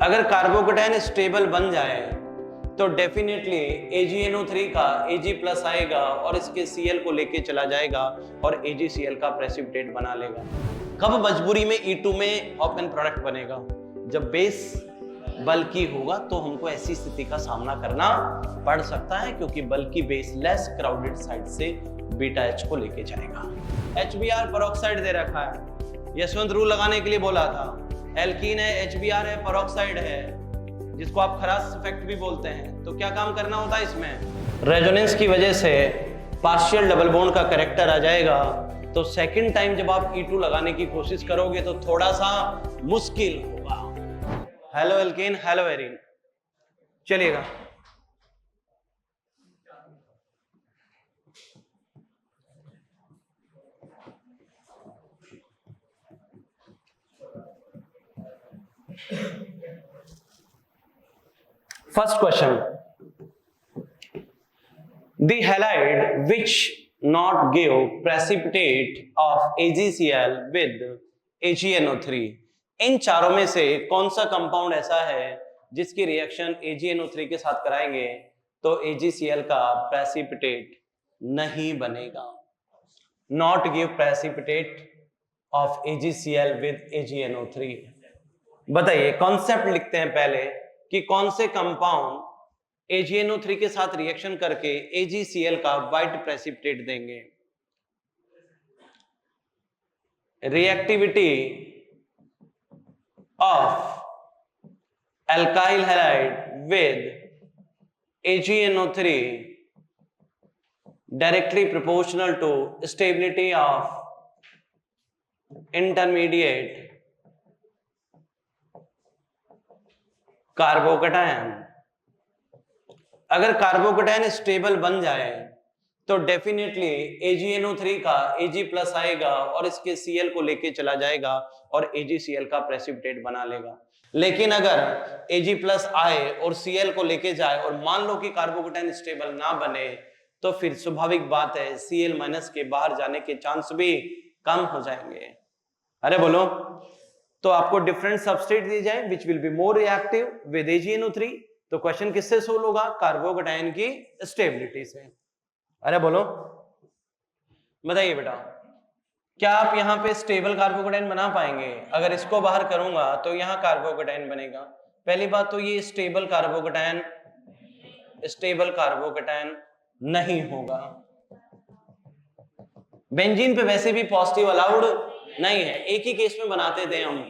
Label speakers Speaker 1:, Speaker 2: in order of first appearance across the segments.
Speaker 1: अगर carbocation stable बन जाए तो डेफिनेटली AgNO3 का Ag+ आएगा और इसके Cl को लेके चला जाएगा और AgCl का प्रेसिपिटेट बना लेगा। कब मजबूरी में E2 में ओपन प्रोडक्ट बनेगा? जब बेस बल्की होगा तो हमको ऐसी स्थिति का सामना करना पड़ सकता है, क्योंकि बल्कि बेस लेस क्राउडेड साइड से βH को लेके जाएगा। HBr पेरोक्साइड दे रखा है, यशवंत रूल लगाने के लिए बोला था। एल्कीन है, HBr है, पेरोक्साइड है, जिसको आप खरास इफेक्ट भी बोलते हैं। तो क्या काम करना होता है इसमें? रेजोनेंस की वजह से पार्शियल डबल बॉन्ड का कैरेक्टर आ जाएगा, तो सेकंड टाइम जब आप E2 लगाने की कोशिश करोगे तो थोड़ा सा मुश्किल होगा। हेलो एल्कीन, हेलो एरीन, चलिएगा। First question, the halide which not give precipitate of AgCl with AgNO3, इन चारों में से कौन सा कंपाउंड ऐसा है जिसकी रिएक्शन AgNO3 के साथ कराएंगे तो AgCl का प्रेसिपिटेट नहीं बनेगा? Not give precipitate of AgCl with AgNO3। बताइए, कॉन्सेप्ट लिखते हैं पहले कि कौन से कंपाउंड AgNO3 के साथ रिएक्शन करके AgCl का व्हाइट प्रेसिपिटेट देंगे। Reactivity of alkyl halide with AgNO3 directly proportional to stability of intermediate carbocation. अगर कार्बोकेटायन स्टेबल बन जाए तो डेफिनेटली AgNO3 का Ag+ आएगा और इसके Cl को लेके चला जाएगा और AgCl का प्रेसिपिटेट बना लेगा। लेकिन अगर Ag+ आए और Cl को लेके जाए और मान लो कि कार्बोकेटायन स्टेबल ना बने, तो फिर स्वाभाविक बात है Cl- के बाहर जाने के चांस भी कम हो जाएंगे। अरे बोलो, तो आपको डिफरेंट सबस्ट्रेट दी जाए which will be more reactive with AgNO3, तो क्वेश्चन किससे सोल्व होगा? कार्बोकेटायन की स्टेबिलिटी से। अरे बोलो, बताइए बेटा, क्या आप यहाँ पे स्टेबल कार्बोकेटायन बना पाएंगे? अगर इसको बाहर करूंगा तो यहाँ कार्बोकेटायन बनेगा। पहली बात तो ये स्टेबल कार्बोकेटायन नहीं होगा। बेंजीन पे वैसे भी पॉजिटिव अलाउड नहीं है। एक ही केस में बनाते थे हम,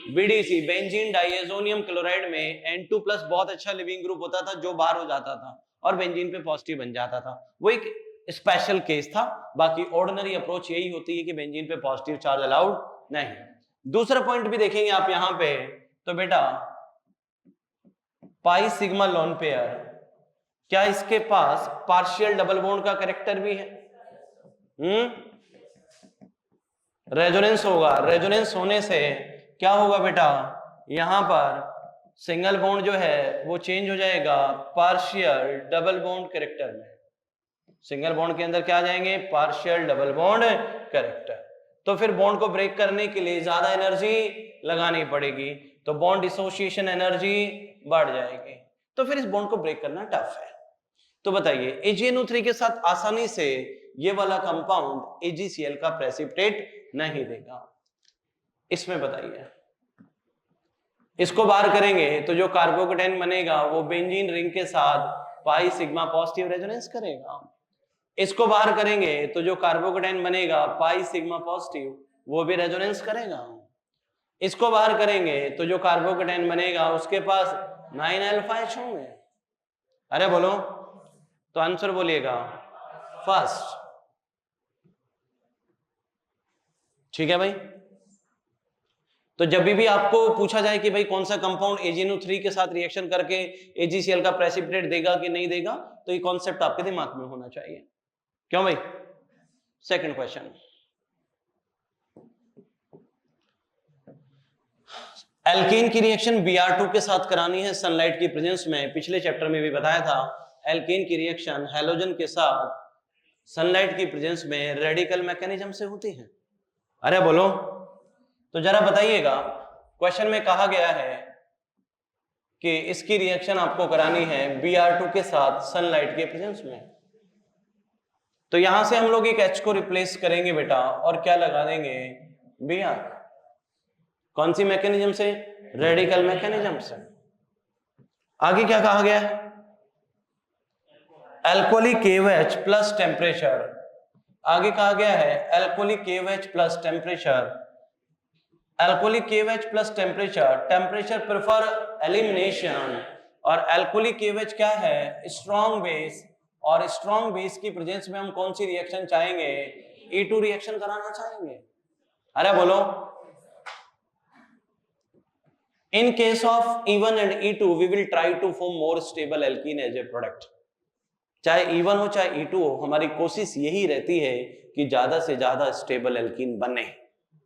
Speaker 1: BDC बेंजीन डाइएजोनियम क्लोराइड में N2+ बहुत अच्छा लिविंग ग्रुप होता था जो बाहर हो जाता था और बेंजीन पे पॉजिटिव बन जाता था। वो एक स्पेशल केस था। बाकी ऑर्डिनरी अप्रोच यही होती है कि बेंजीन पे पॉजिटिव चार्ज अलाउड नहीं। दूसरा पॉइंट भी देखेंगे आप यहाँ पे, तो बेटा पाई सिग्मा लोन पेयर, क्या इसके पास पार्शियल डबल बॉन्ड का कैरेक्टर भी है? रेजोनेंस होगा। रेजोनेंस होने से क्या होगा बेटा? यहां पर सिंगल बॉन्ड जो है वो चेंज हो जाएगा पार्शियल डबल बॉन्ड कैरेक्टर में। सिंगल बॉन्ड के अंदर क्या आ जाएंगे? Partial double bond character. तो फिर बॉन्ड को ब्रेक करने के लिए ज्यादा एनर्जी लगानी पड़ेगी, तो बॉन्ड डिसोसिएशन एनर्जी बढ़ जाएगी, तो फिर इस बॉन्ड को ब्रेक करना टफ है। तो बताइए, AgNO3 के साथ आसानी से ये वाला कंपाउंड AgCl का प्रेसिपिटेट नहीं देगा। इसमें बताइए, इसको बाहर करेंगे तो जो कार्बोकेटायन बनेगा वो बेंजीन रिंग के साथ पाई सिग्मा पॉजिटिव रेजोनेंस करेगा। इसको बाहर करेंगे तो जो कार्बोकेटायन बनेगा पाई सिग्मा पॉजिटिव वो भी रेजोनेंस करेगा। इसको बाहर करेंगे तो जो कार्बोकेटायन बनेगा उसके पास 9α होंगे। अरे बोलो, तो आंसर बोलिएगा फर्स्ट। ठीक है भाई, तो जब भी आपको पूछा जाए कि भाई कौन सा कंपाउंड AgNO3 के साथ रिएक्शन करके AgCl का प्रेसिपिटेट देगा कि नहीं देगा, तो ये कॉन्सेप्ट आपके दिमाग में होना चाहिए। क्यों भाई? सेकंड क्वेश्चन, एल्कीन की रिएक्शन Br2 के साथ करानी है सनलाइट की प्रेजेंस में। पिछले चैप्टर में भी बताया था, एल्कीन की रिएक्शन हैलोजन के साथ सनलाइट की प्रेजेंस में रेडिकल मैकेनिज्म से होती है। अरे बोलो, तो जरा बताइएगा, क्वेश्चन में कहा गया है कि इसकी रिएक्शन आपको करानी है Br2 के साथ सनलाइट के प्रेजेंस में। तो यहां से हम लोग एक H को रिप्लेस करेंगे बेटा और क्या लगा देंगे Br। कौन सी मैकेनिज्म से? रेडिकल मैकेनिज्म से। आगे क्या कहा गया है? Alcoholic KOH plus temperature. आगे कहा गया है alcoholic KOH plus temperature. Alcoholic KOH plus temperature, temperature prefer elimination. और एल्कोहलिक KOH क्या है? Strong base. और स्ट्रॉन्ग बेस की प्रेजेंस में हम कौन सी रिएक्शन चाहेंगे? E2 रिएक्शन कराना चाहेंगे। अरे बोलो। In case of E1 and E2, we will try to form more stable alkene as a product. चाहे E1 हो चाहे E2 हो, हमारी कोशिश यही रहती है कि ज्यादा से ज्यादा स्टेबल एल्कीन बने।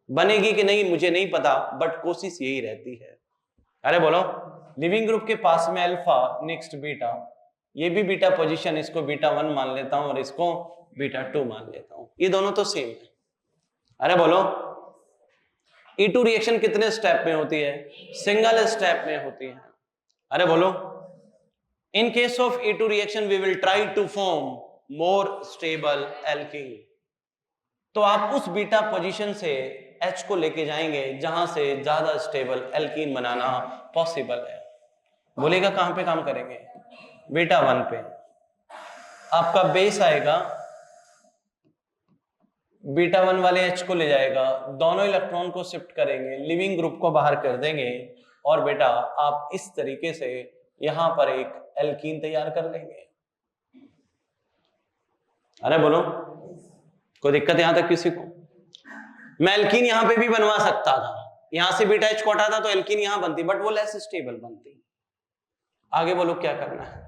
Speaker 1: बनेगी कि नहीं मुझे नहीं पता, बट कोशिश यही रहती है। अरे बोलो। लिविंग ग्रुप के पास में अल्फा, नेक्स्ट बीटा, ये भी बीटा पोजीशन, इसको β1 मान लेता हूं और इसको β2 मान लेता हूं, ये दोनों तो सेम है। अरे बोलो। E2 रिएक्शन कितने स्टेप में होती है? सिंगल स्टेप में होती है। अरे बोलो। In case of E2 reaction, we will try to form more stable alkene. तो आप उस बीटा पोजीशन से H को लेके जाएंगे जहां से ज्यादा स्टेबल एल्कीन बनाना पॉसिबल है। बोलेगा कहां पे काम करेंगे? β1 पे। आपका बेस आएगा, β1 वाले H को ले जाएगा, दोनों इलेक्ट्रॉन को शिफ्ट करेंगे, लिविंग ग्रुप को बाहर कर देंगे और बेटा आप इस तरीके से यहां पर एक एल्कीन तैयार कर लेंगे। अरे बोलो। कोई दिक्कत यहां तक किसी को? मैं एल्कीन यहां पे भी बनवा सकता था, यहां से बीटा H को हटाता तो एल्कीन यहां बनती, बट वो लेस स्टेबल बनती। आगे बोलो क्या करना है?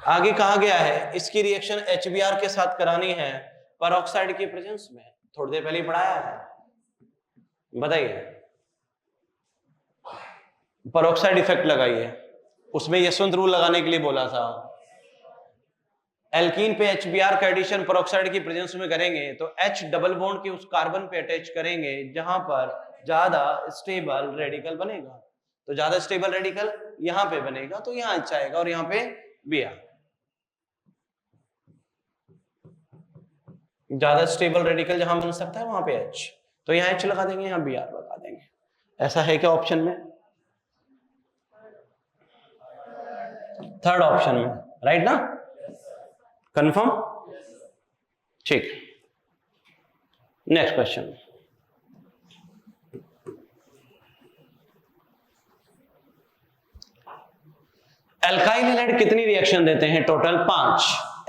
Speaker 1: आगे कहा गया है इसकी रिएक्शन HBr के साथ करानी है पेरोक्साइड की प्रेजेंस में। थोड़ी देर पहले पढ़ाया है, बताइए। पेरोक्साइड इफेक्ट लगाइए, उसमें यशवंत रूल लगाने के लिए बोला था। एल्कीन पे HBr का एडिशन पेरोक्साइड की प्रेजेंस में करेंगे तो H डबल बॉन्ड के उस कार्बन पे अटैच करेंगे जहां पर ज्यादा स्टेबल रेडिकल बनेगा। तो ज्यादा स्टेबल रेडिकल यहां पे बनेगा तो यहां H आएगा और यहां पे Br। ज्यादा स्टेबल रेडिकल जहां बन सकता है वहां पे H, तो यहां H लगा देंगे, यहां Br लगा देंगे। ऐसा है क्या ऑप्शन में? थर्ड ऑप्शन में, राइट ना? कंफर्म? ठीक। Next question. एल्काइल हैलाइड कितनी रिएक्शन देते हैं? Total 5।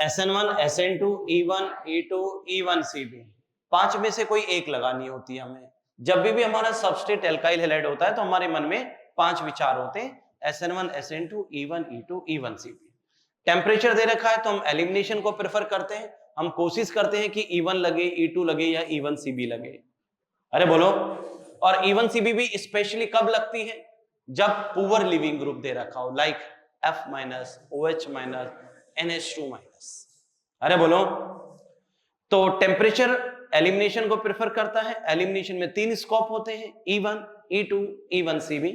Speaker 1: SN1, SN2, E1, E2, E1CB। 5 में से कोई एक लगानी होती है हमें। जब भी हमारा सबस्ट्रेट एल्काइल हैलाइड होता है तो हमारे मन में 5 विचार होते हैं, SN1, SN2, E1, E2, E1CB। Temperature दे रखा है तो हम एलिमिनेशन को प्रेफर करते हैं, हम कोशिश करते हैं कि E1 लगे, E2 लगे या E1CB लगे। अरे बोलो। और E1CB भी स्पेशली कब लगती है? जब पुअर लिविंग ग्रुप दे रखा हो, लाइक F-, OH-, NH2-। अरे बोलो। तो टेम्परेचर एलिमिनेशन को प्रेफर करता है। एलिमिनेशन में 3 स्कोप होते हैं, E1, E2, E1CB।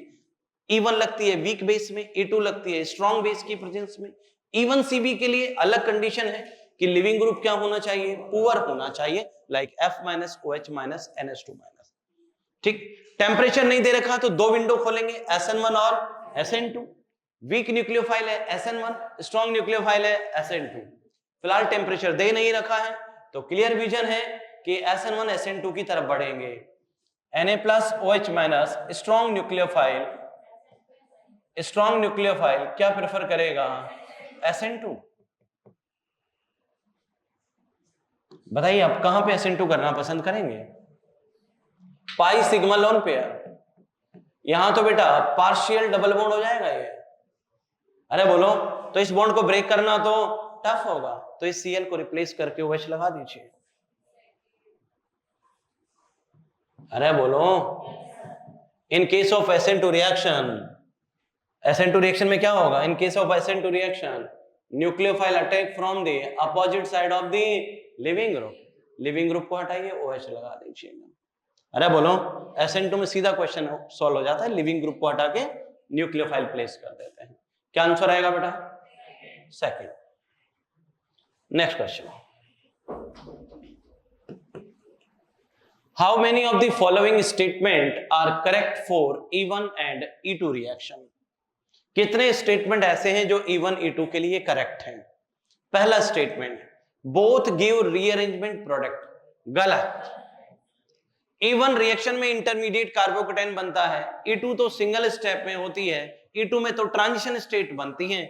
Speaker 1: E1 लगती है वीक बेस में, E2 लगती है स्ट्रॉन्ग बेस की प्रेजेंस में। E1CB के लिए अलग कंडीशन है कि लिविंग ग्रुप क्या होना चाहिए? पुअर होना चाहिए, लाइक F-, OH-, NH2-। ठीक। टेम्परेचर नहीं दे रखा तो 2 विंडो खोलेंगे, SN1 और SN2। वीक न्यूक्लियोफाइल है SN1, स्ट्रॉन्ग न्यूक्लियोफाइल है SN2। फिलहाल टेम्परेचर दे नहीं रखा है तो क्लियर विजन है कि SN1 SN2 की तरफ बढ़ेंगे। Na+OH- स्ट्रॉन्ग न्यूक्लियोफाइल क्या प्रेफर करेगा? SN2। बताइए आप कहां पे SN2 करना पसंद करेंगे? Pi sigma lone pair. यहां तो बेटा पार्शियल डबल बॉन्ड हो जाएगा ये। अरे बोलो। तो इस बॉन्ड को ब्रेक करना तो टफ होगा, तो इस Cl को रिप्लेस करके OH लगा दीजिए। अरे बोलो। इन case of SN2 reaction, SN2 reaction में क्या होगा? इन case of SN2 reaction, nucleophile attack from the opposite side of the leaving group. Living group को हटाइए, OH लगा दीजिएगा। अरे बोलो। SN2 में सीधा क्वेश्चन सॉल्व हो जाता है, लिविंग ग्रुप को हटा के न्यूक्लियोफाइल प्लेस कर देते हैं। क्या आंसर आएगा बेटा? Second. Next question, how many of the following statement are correct for E1 and E2 reaction? कितने स्टेटमेंट ऐसे हैं जो E1 E2 के लिए करेक्ट हैं? पहला statement, both give rearrangement product, गलत। E1 रिएक्शन में इंटरमीडिएट कार्बोकेटाइन बनता है, E2 तो सिंगल स्टेप में होती है, E2 में तो ट्रांजिशन स्टेट बनती है।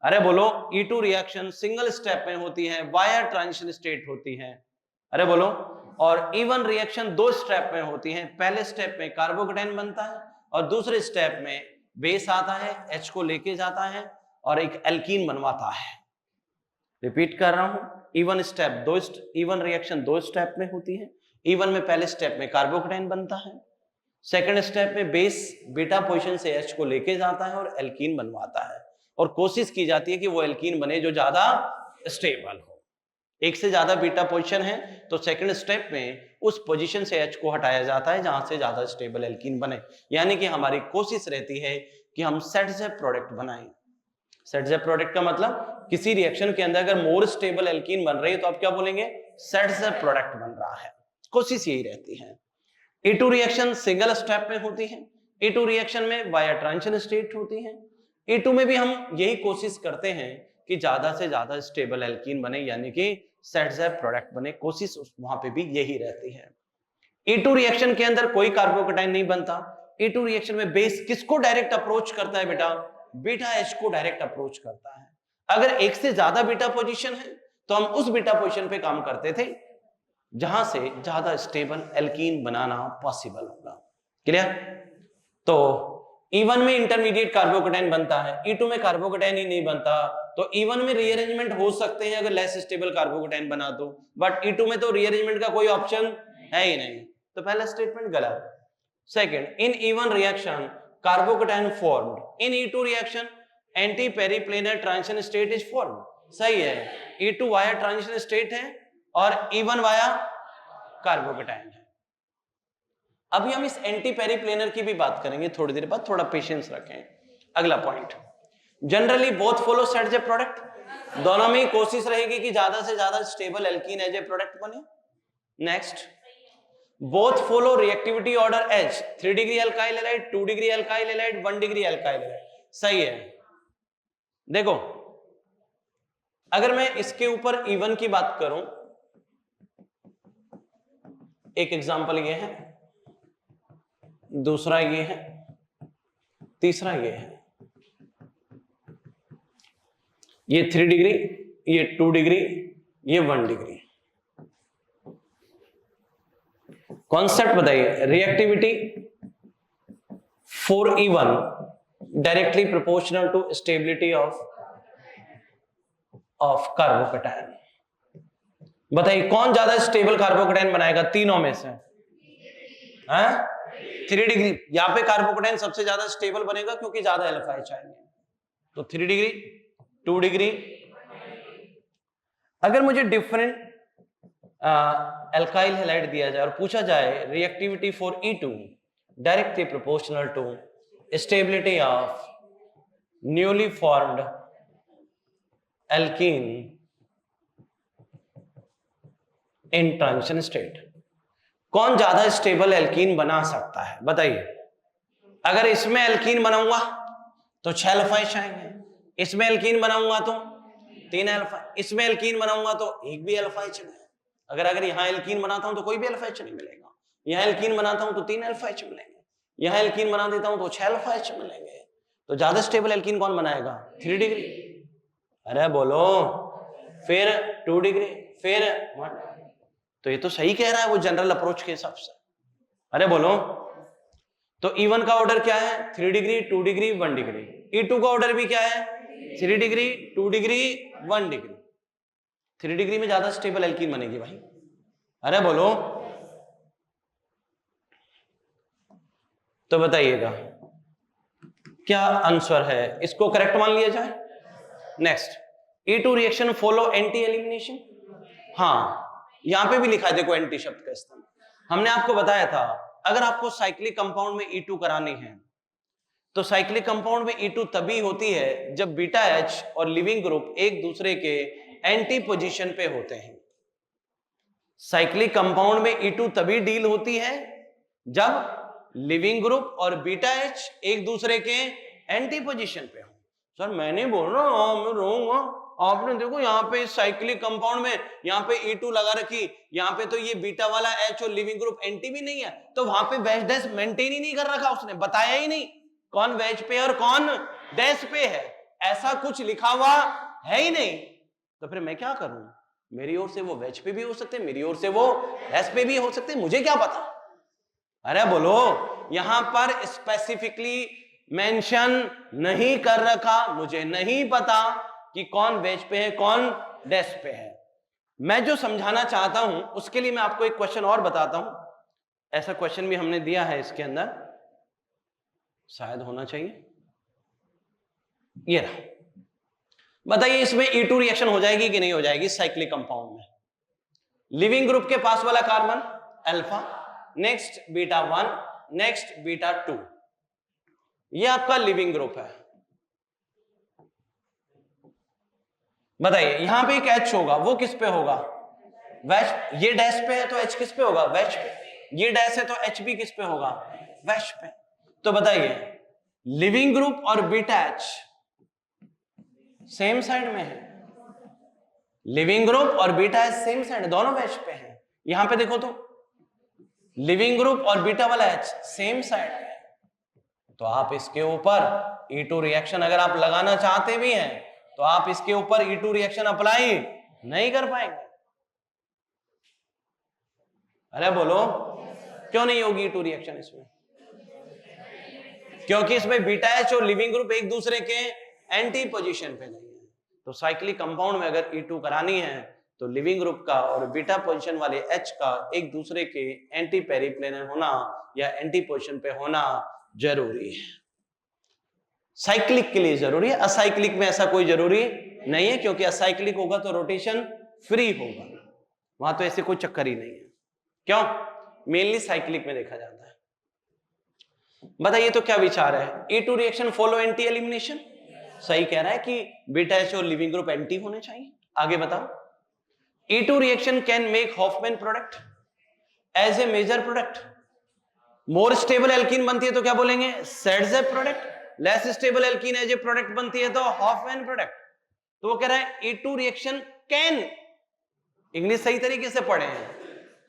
Speaker 1: अरे बोलो, E2 रिएक्शन सिंगल स्टेप में होती है, वाया ट्रांजिशन स्टेट होती है। अरे बोलो, और E1 रिएक्शन 2 स्टेप में होती है। पहले स्टेप में कार्बोकेटाइन बनता है और दूसरे स्टेप में बेस आता है, H को लेके जाता है और एक एल्कीन बनवाता है। रिपीट कर रहा हूं, E1 रिएक्शन 2 स्टेप में होती है। E1 में पहले स्टेप में कार्बोकेटाइन बनता है, सेकंड स्टेप में बेस बीटा पोजीशन से H को लेके जाता है और एल्कीन बनवाता है, और कोशिश की जाती है कि वो एल्कीन बने जो ज्यादा स्टेबल हो। एक से ज्यादा बीटा पोजीशन है तो सेकंड स्टेप में उस पोजीशन से H को हटाया जाता है जहां से ज्यादा स्टेबल एल्कीन बने। यानी कि हमारी कोशिश रहती है कि हम सेट ज़ेप प्रोडक्ट बनाएं। सेट ज़ेप प्रोडक्ट का मतलब किसी रिएक्शन के अंदर अगर मोर स्टेबल एल्कीन बन रही है तो आप क्या बोलेंगे? सेट ज़ेप प्रोडक्ट बन रहा है। कोशिश यही रहती है। E2 रिएक्शन सिंगल स्टेप में होती है, E2 रिएक्शन में वाया ट्रांजिशन स्टेट होती है। E2 में भी हम यही कोशिश करते हैं कि ज्यादा से ज्यादा स्टेबल एल्कीन बने, यानी कि सेट ज़ेप प्रोडक्ट बने। कोशिश वहां पे भी यही रहती है। E2 रिएक्शन के अंदर कोई कार्बोकेटाइन नहीं बनता। E2 रिएक्शन में बेस किसको डायरेक्ट अप्रोच करता है बेटा? बीटा H को डायरेक्ट अप्रोच करता है। अगर एक से ज्यादा बीटा पोजीशन है तो हम उस बीटा पोजीशन पे काम करते थे जहां से ज्यादा स्टेबल एल्कीन बनाना पॉसिबल होगा। क्लियर? तो E1 में इंटरमीडिएट कार्बोकेटाइन बनता है, E2 में कार्बोकेटाइन ही नहीं बनता, तो E1 में रीअरेंजमेंट हो सकते हैं अगर लेस स्टेबल कार्बोकेटाइन बना दो, बट E2 में तो रीअरेंजमेंट का कोई ऑप्शन है ही नहीं, तो पहला स्टेटमेंट गलत। Second, in E1 reaction carbocation formed, in E2 reaction anti periplanar transition state is formed. सही है, E2 वाया ट्रांजिशन स्टेट है और E1 वाया कार्बोकेटाइन है। अभी हम इस एंटी पेरिप्लेनर की भी बात करेंगे थोड़ी देर बाद, थोड़ा पेशेंस रखें। अगला point, generally both follow Saytzeff product, दोनों में कोशिश रहेगी कि ज्यादा से ज्यादा stable alkene as a product बने। Next, both follow reactivity order H, 3 degree alkyl halide, 2 degree alkyl halide, 1 degree alkyl halide. सही है। देखो, अगर मैं इसके ऊपर E1 की बात करूं, एक एग्जांपल ये है, दूसरा ये है, तीसरा ये है। ये 3 डिग्री, ये 2 डिग्री, ये 1 डिग्री। कॉन्सेप्ट बताइए, reactivity for E1 directly proportional to stability of carbocation. बताइए कौन ज्यादा स्टेबल कार्बोकेटाइन बनाएगा तीनों में से? 3 डिग्री। यहां पे कार्बोकेटाइन सबसे ज्यादा स्टेबल बनेगा क्योंकि ज्यादा अल्फा H आएंगे, तो 3 डिग्री, 2 डिग्री। अगर मुझे डिफरेंट अल्काइल हैलाइड दिया जाए और पूछा जाए reactivity for E2 directly proportional to stability of newly formed alkene in transition state, कौन ज्यादा स्टेबल एल्कीन बना सकता है? बताइए। अगर इसमें एल्कीन बनाऊंगा तो 6 अल्फा H आएंगे, इसमें एल्कीन बनाऊंगा तो 3 अल्फा, इसमें एल्कीन बनाऊंगा तो 1 भी अल्फा H नहीं। अगर यहां एल्कीन बनाता हूं तो कोई भी अल्फा H नहीं मिलेगा, यहां एल्कीन बनाता हूं तो 3 अल्फा H मिलेंगे, यहां एल्कीन बना देता हूं तो 6 अल्फा H मिलेंगे। तो ज्यादा स्टेबल एल्कीन कौन बनाएगा? 3 डिग्री। अरे बोलो, फिर 2 डिग्री, फिर 1। तो ये तो सही कह रहा है वो जनरल अप्रोच के हिसाब से। अरे बोलो, तो E1 का ऑर्डर क्या है? 3 डिग्री, 2 डिग्री, 1 डिग्री। E2 का ऑर्डर भी क्या है? 3 डिग्री, 2 डिग्री, 1 डिग्री। 3 डिग्री में ज्यादा स्टेबल एल्कीन बनेगी भाई। अरे बोलो, तो बताइएगा क्या आंसर है? इसको करेक्ट मान लिया जाए। Next, E2 reaction follow anti elimination. हाँ, यहां पे भी लिखा है, देखो एंटी शब्द का इस्तेमाल। हमने आपको बताया था अगर आपको साइक्लिक कंपाउंड में E2 करानी है तो साइक्लिक कंपाउंड में E2 तभी होती है जब बीटा H और लिविंग ग्रुप एक दूसरे के एंटी पोजीशन पे होते हैं। साइक्लिक कंपाउंड में E2 तभी डील होती है जब लिविंग ग्रुप और बीटा H एक दूसरे के एंटी पोजीशन पे हो। सर मैं नहीं बोल रहा हूं, मैं रहूंगा, आपने देखो यहाँ पे साइक्लिक कंपाउंड में यहाँ पे E2 लगा रखी, यहाँ पे तो ये बीटा वाला H और लिविंग ग्रुप एंटी भी नहीं है, तो वहां पे वैज डैश मेंटेन ही नहीं कर रखा, उसने बताया ही नहीं कौन वैज पे और कौन डैश पे है, ऐसा कुछ लिखा हुआ है ही नहीं। तो फिर मैं क्या करूं? मेरी ओर से वो वेज पे भी हो सकते, मेरी ओर से वो डैश पे भी हो सकते, मुझे क्या पता? अरे बोलो, यहां पर स्पेसिफिकली मेंशन नहीं कर रखा, मुझे नहीं पता कि कौन वेज पे है कौन डैश पे है। मैं जो समझाना चाहता हूं उसके लिए मैं आपको एक क्वेश्चन और बताता हूं। ऐसा क्वेश्चन भी हमने दिया है इसके अंदर, शायद होना चाहिए, ये रहा। बताइए इसमें E2 रिएक्शन हो जाएगी कि नहीं हो जाएगी साइक्लिक कंपाउंड में? लिविंग ग्रुप के पास वाला carbon alpha, next beta 1, next beta 2, ये आपका लिविंग ग्रुप है। बताइए यहां पे एक H होगा, वो किस पे होगा? वैश। ये डैश पे है तो H किस पे होगा? वैश पे। ये डैश है तो H भी किस पे होगा? वैश पे। तो बताइए लिविंग ग्रुप और बीटा H सेम साइड में है, लिविंग ग्रुप और बीटा H सेम साइड, दोनों वैश पे हैं। यहां पे देखो तो लिविंग ग्रुप और बीटा वाला H सेम साइड है, तो आप इसके ऊपर E2 रिएक्शन अगर आप लगाना चाहते भी हैं तो आप इसके ऊपर E2 रिएक्शन अप्लाई नहीं कर पाएंगे। अरे बोलो क्यों नहीं होगी E2 रिएक्शन इसमें? क्योंकि इसमें बीटा H और लिविंग ग्रुप एक दूसरे के एंटी पोजीशन पे नहीं है। तो साइक्लिक कंपाउंड में अगर E2 करानी है तो लिविंग ग्रुप का और बीटा पोजीशन वाले H का एक दूसरे के एंटी पेरिप्लेनर होना या एंटी पोजीशन पे होना जरूरी है। साइक्लिक के लिए जरूरी है, असाइक्लिक में ऐसा कोई जरूरी नहीं है, क्योंकि असाइक्लिक होगा तो रोटेशन फ्री होगा, वहां तो ऐसे कोई चक्कर ही नहीं है। क्यों? मेनली साइक्लिक में देखा जाता है। बताइए तो क्या विचार है? E2 reaction follow anti elimination, सही कह रहा है कि बीटा H और लिविंग ग्रुप एंटी होने चाहिए। आगे बताओ, E2 reaction can make Hofmann product as a major product. More stable alkene बनती है तो क्या बोलेंगे? Saytzeff product. Less stable alkene as a product बनती है तो हॉफमैन प्रोडक्ट। तो वो कह रहा है E2 रिएक्शन कैन, इंग्लिश सही तरीके से पढ़े हैं,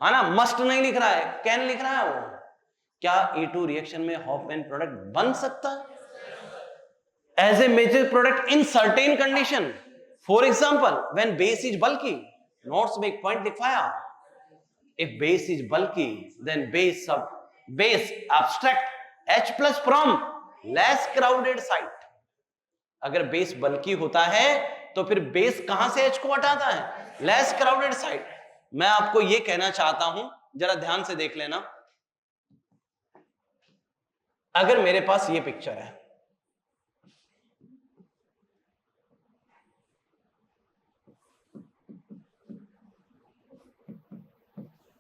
Speaker 1: है ना, मस्ट नहीं लिख रहा है, कैन लिख रहा है वो। क्या E2 रिएक्शन में हॉफमैन प्रोडक्ट बन सकता है as a major product in certain condition? For example, when base is bulky, notes में एक point लिखवाया, if base is bulky then base abstract H plus from less crowded site। अगर base बल्की होता है तो फिर बेस कहां से H को हटाता है? Less crowded site. मैं आपको यह कहना चाहता हूं, जरा ध्यान से देख लेना। अगर मेरे पास ये पिक्चर है,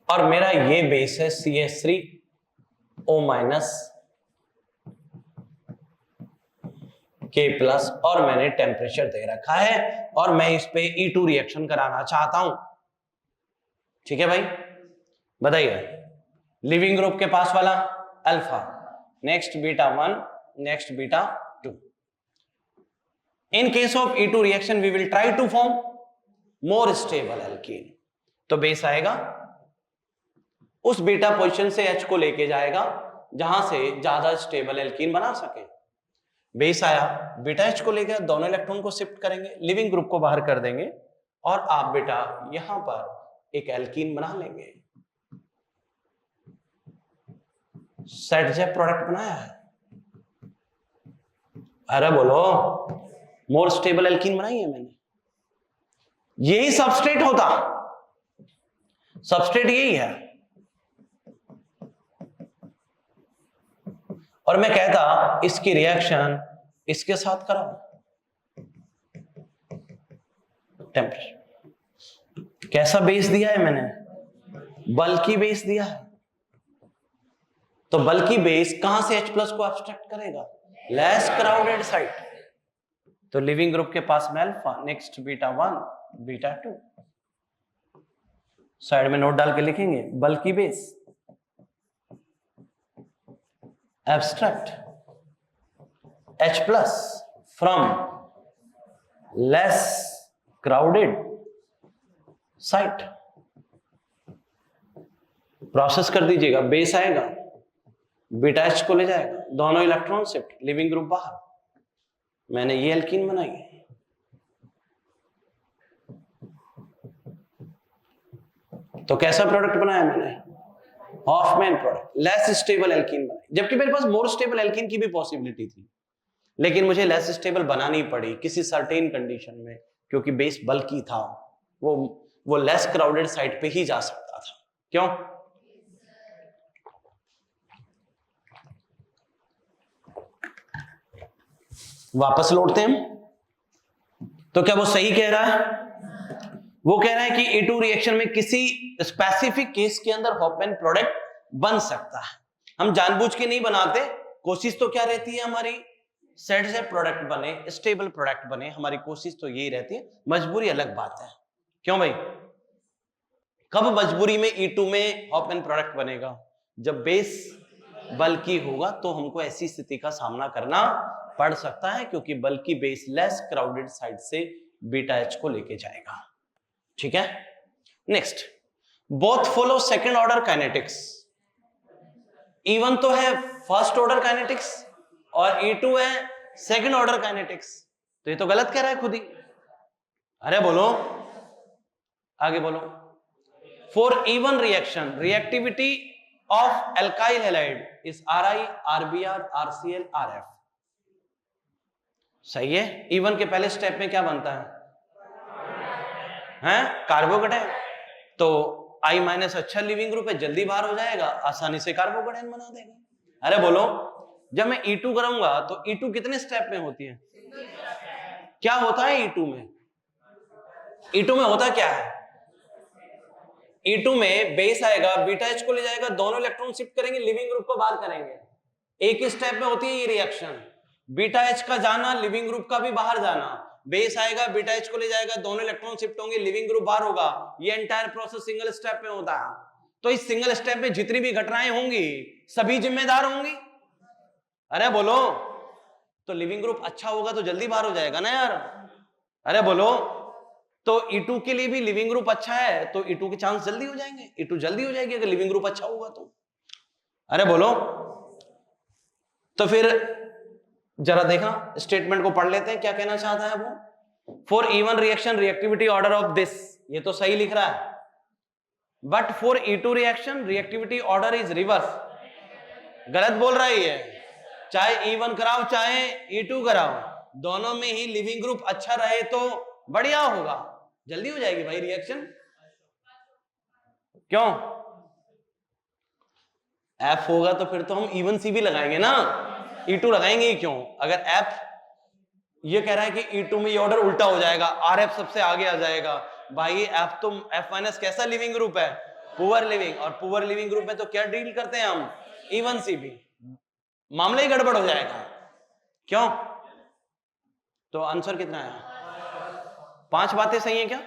Speaker 1: और मेरा ये बेस है CH3O- K+, और मैंने टेम्परेचर दे रखा है और मैं इस पे E2 रिएक्शन कराना चाहता हूं। ठीक है भाई, बताइए लिविंग ग्रुप के पास वाला alpha, next beta 1, next beta 2। In case of E2 reaction we will try to form more stable alkene. तो बेस आएगा, उस बीटा पोजीशन से H को लेके जाएगा जहां से ज्यादा स्टेबल एल्कीन बना सके। बेस आया, बीटा H को लेकर दोनों इलेक्ट्रॉन को शिफ्ट करेंगे, लिविंग ग्रुप को बाहर कर देंगे और आप बेटा यहां पर एक एल्कीन बना लेंगे। सेडजेप प्रोडक्ट बनाया है। अरे बोलो, मोर स्टेबल एल्कीन बनाई है मैंने। यही सबस्ट्रेट होता, सबस्ट्रेट यही है, और मैं कहता इसकी रिएक्शन इसके साथ कराओ, टेम्परेचर। कैसा बेस दिया है मैंने? बल्कि बेस दिया है। तो बल्कि बेस कहां से H+ को एब्स्ट्रैक्ट करेगा? लेस क्राउडेड साइट, तो लिविंग ग्रुप के पास में alpha, next beta 1 beta 2, side में नोट डाल के लिखेंगे बल्कि base, abstract H plus from less crowded site, process कर दीजिएगा, बेस आएगा, बीटा H को ले जाएगा, दोनों इलेक्ट्रॉन शिफ्ट, लिविंग ग्रुप बाहर, मैंने ये एल्कीन बनाई है। तो कैसा प्रोडक्ट बनाया मैंने? Hofmann product, less stable alkene बनाई, जबकि मेरे पास मोर स्टेबल एल्कीन की भी पॉसिबिलिटी थी, लेकिन मुझे लेस स्टेबल बनानी पड़ी किसी सर्टेन कंडीशन में, क्योंकि बेस बल्की था, वो लेस क्राउडेड साइट पे ही जा सकता था। क्यों? वापस लौटते हैं, तो क्या वो सही कह रहा है? वो कह रहा है कि A2 रिएक्शन में किसी स्पेसिफिक केस के अंदर हॉफमैन प्रोडक्ट बन सकता है। हम जानबूझ के नहीं बनाते, कोशिश तो क्या रहती है हमारी, सेट से प्रोडक्ट बने, स्टेबल प्रोडक्ट बने, हमारी कोशिश तो यही रहती है, मजबूरी अलग बात है। क्यों भाई? कब मजबूरी में E2 में हॉफमैन प्रोडक्ट बनेगा? जब बेस बल्कि होगा, तो हमको ऐसी स्थिति का सामना करना पड़ सकता है, क्योंकि बल्कि बेस लेस क्राउडेड साइड से बीटा H को लेके जाएगा। ठीक है, next, both follow second order kinetics. E1 तो है फर्स्ट ऑर्डर काइनेटिक्स और E2 है सेकंड ऑर्डर काइनेटिक्स, तो ये तो गलत कह रहा है खुद ही। अरे बोलो, आगे बोलो। For E1 reaction, reactivity of alkyl halide is Ri, RBr, RCl, RF। सही है। E1 के पहले स्टेप में क्या बनता है? कार्बोकेटाइन। तो I माइनस अच्छा लिविंग ग्रुप है, जल्दी बाहर हो जाएगा, आसानी से कार्बोकेटाइन बना देगा। अरे बोलो, जब मैं E2 करूंगा तो E2 कितने स्टेप में होती है? क्या होता है E2 में? E2 में होता क्या है? E2 में बेस आएगा, बीटा H को ले जाएगा, दोनों इलेक्ट्रॉन शिफ्ट करेंगे, लिविंग ग्रुप को बाहर करेंगे। एक ही स्टेप में होती है ये रिएक्शन, बीटा H का जाना, लिविंग ग्रुप का भी बाहर जाना, बेस आएगा, बीटा H को ले जाएगा, दोनों इलेक्ट्रॉन शिफ्ट होंगे, लिविंग ग्रुप बाहर होगा। ये एंटायर प्रोसेस सिंगल स्टेप में होता है। तो इस सिंगल स्टेप में जितनी भी घटनाएं होंगी, सभी जिम्मेदार होंगी। अरे बोलो, तो लिविंग ग्रुप अच्छा होगा तो जल्दी बाहर हो जाएगा ना यार। अरे बोलो, तो E2 के लिए भी लिविंग ग्रुप अच्छा है तो E2 के चांस जल्दी हो जाएंगे, E2 जल्दी हो जाएगी अगर लिविंग ग्रुप अच्छा होगा तो। अरे बोलो, तो फिर जरा देखना, स्टेटमेंट को पढ़ लेते हैं, क्या कहना चाहता है वो। For E1 reaction, reactivity order of this, ये तो सही लिख रहा है, but for E2 reaction, reactivity order is reverse. गलत बोल रहा है ये, चाहे E1 कराओ चाहे E2 कराओ, दोनों में ही लिविंग ग्रुप अच्छा रहे तो बढ़िया होगा, जल्दी हो जाएगी भाई रिएक्शन। क्यों? F होगा तो फिर तो हम E1C भी लगाएंगे ना, E2 लगाएंगे ही क्यों? अगर F ये कह रहा है कि E2 में ये ऑर्डर उल्टा हो जाएगा, RF सबसे आगे आ जाएगा, भाई F तो F माइनस कैसा लिविंग ग्रुप है? पुअर लिविंग, और पुअर लिविंग ग्रुप में तो क्या डील करते हैं हम? E1C भी, मामला ही गड़बड़ हो जाएगा। क्यों? तो आंसर कितना है? 5 बातें सही हैं क्या?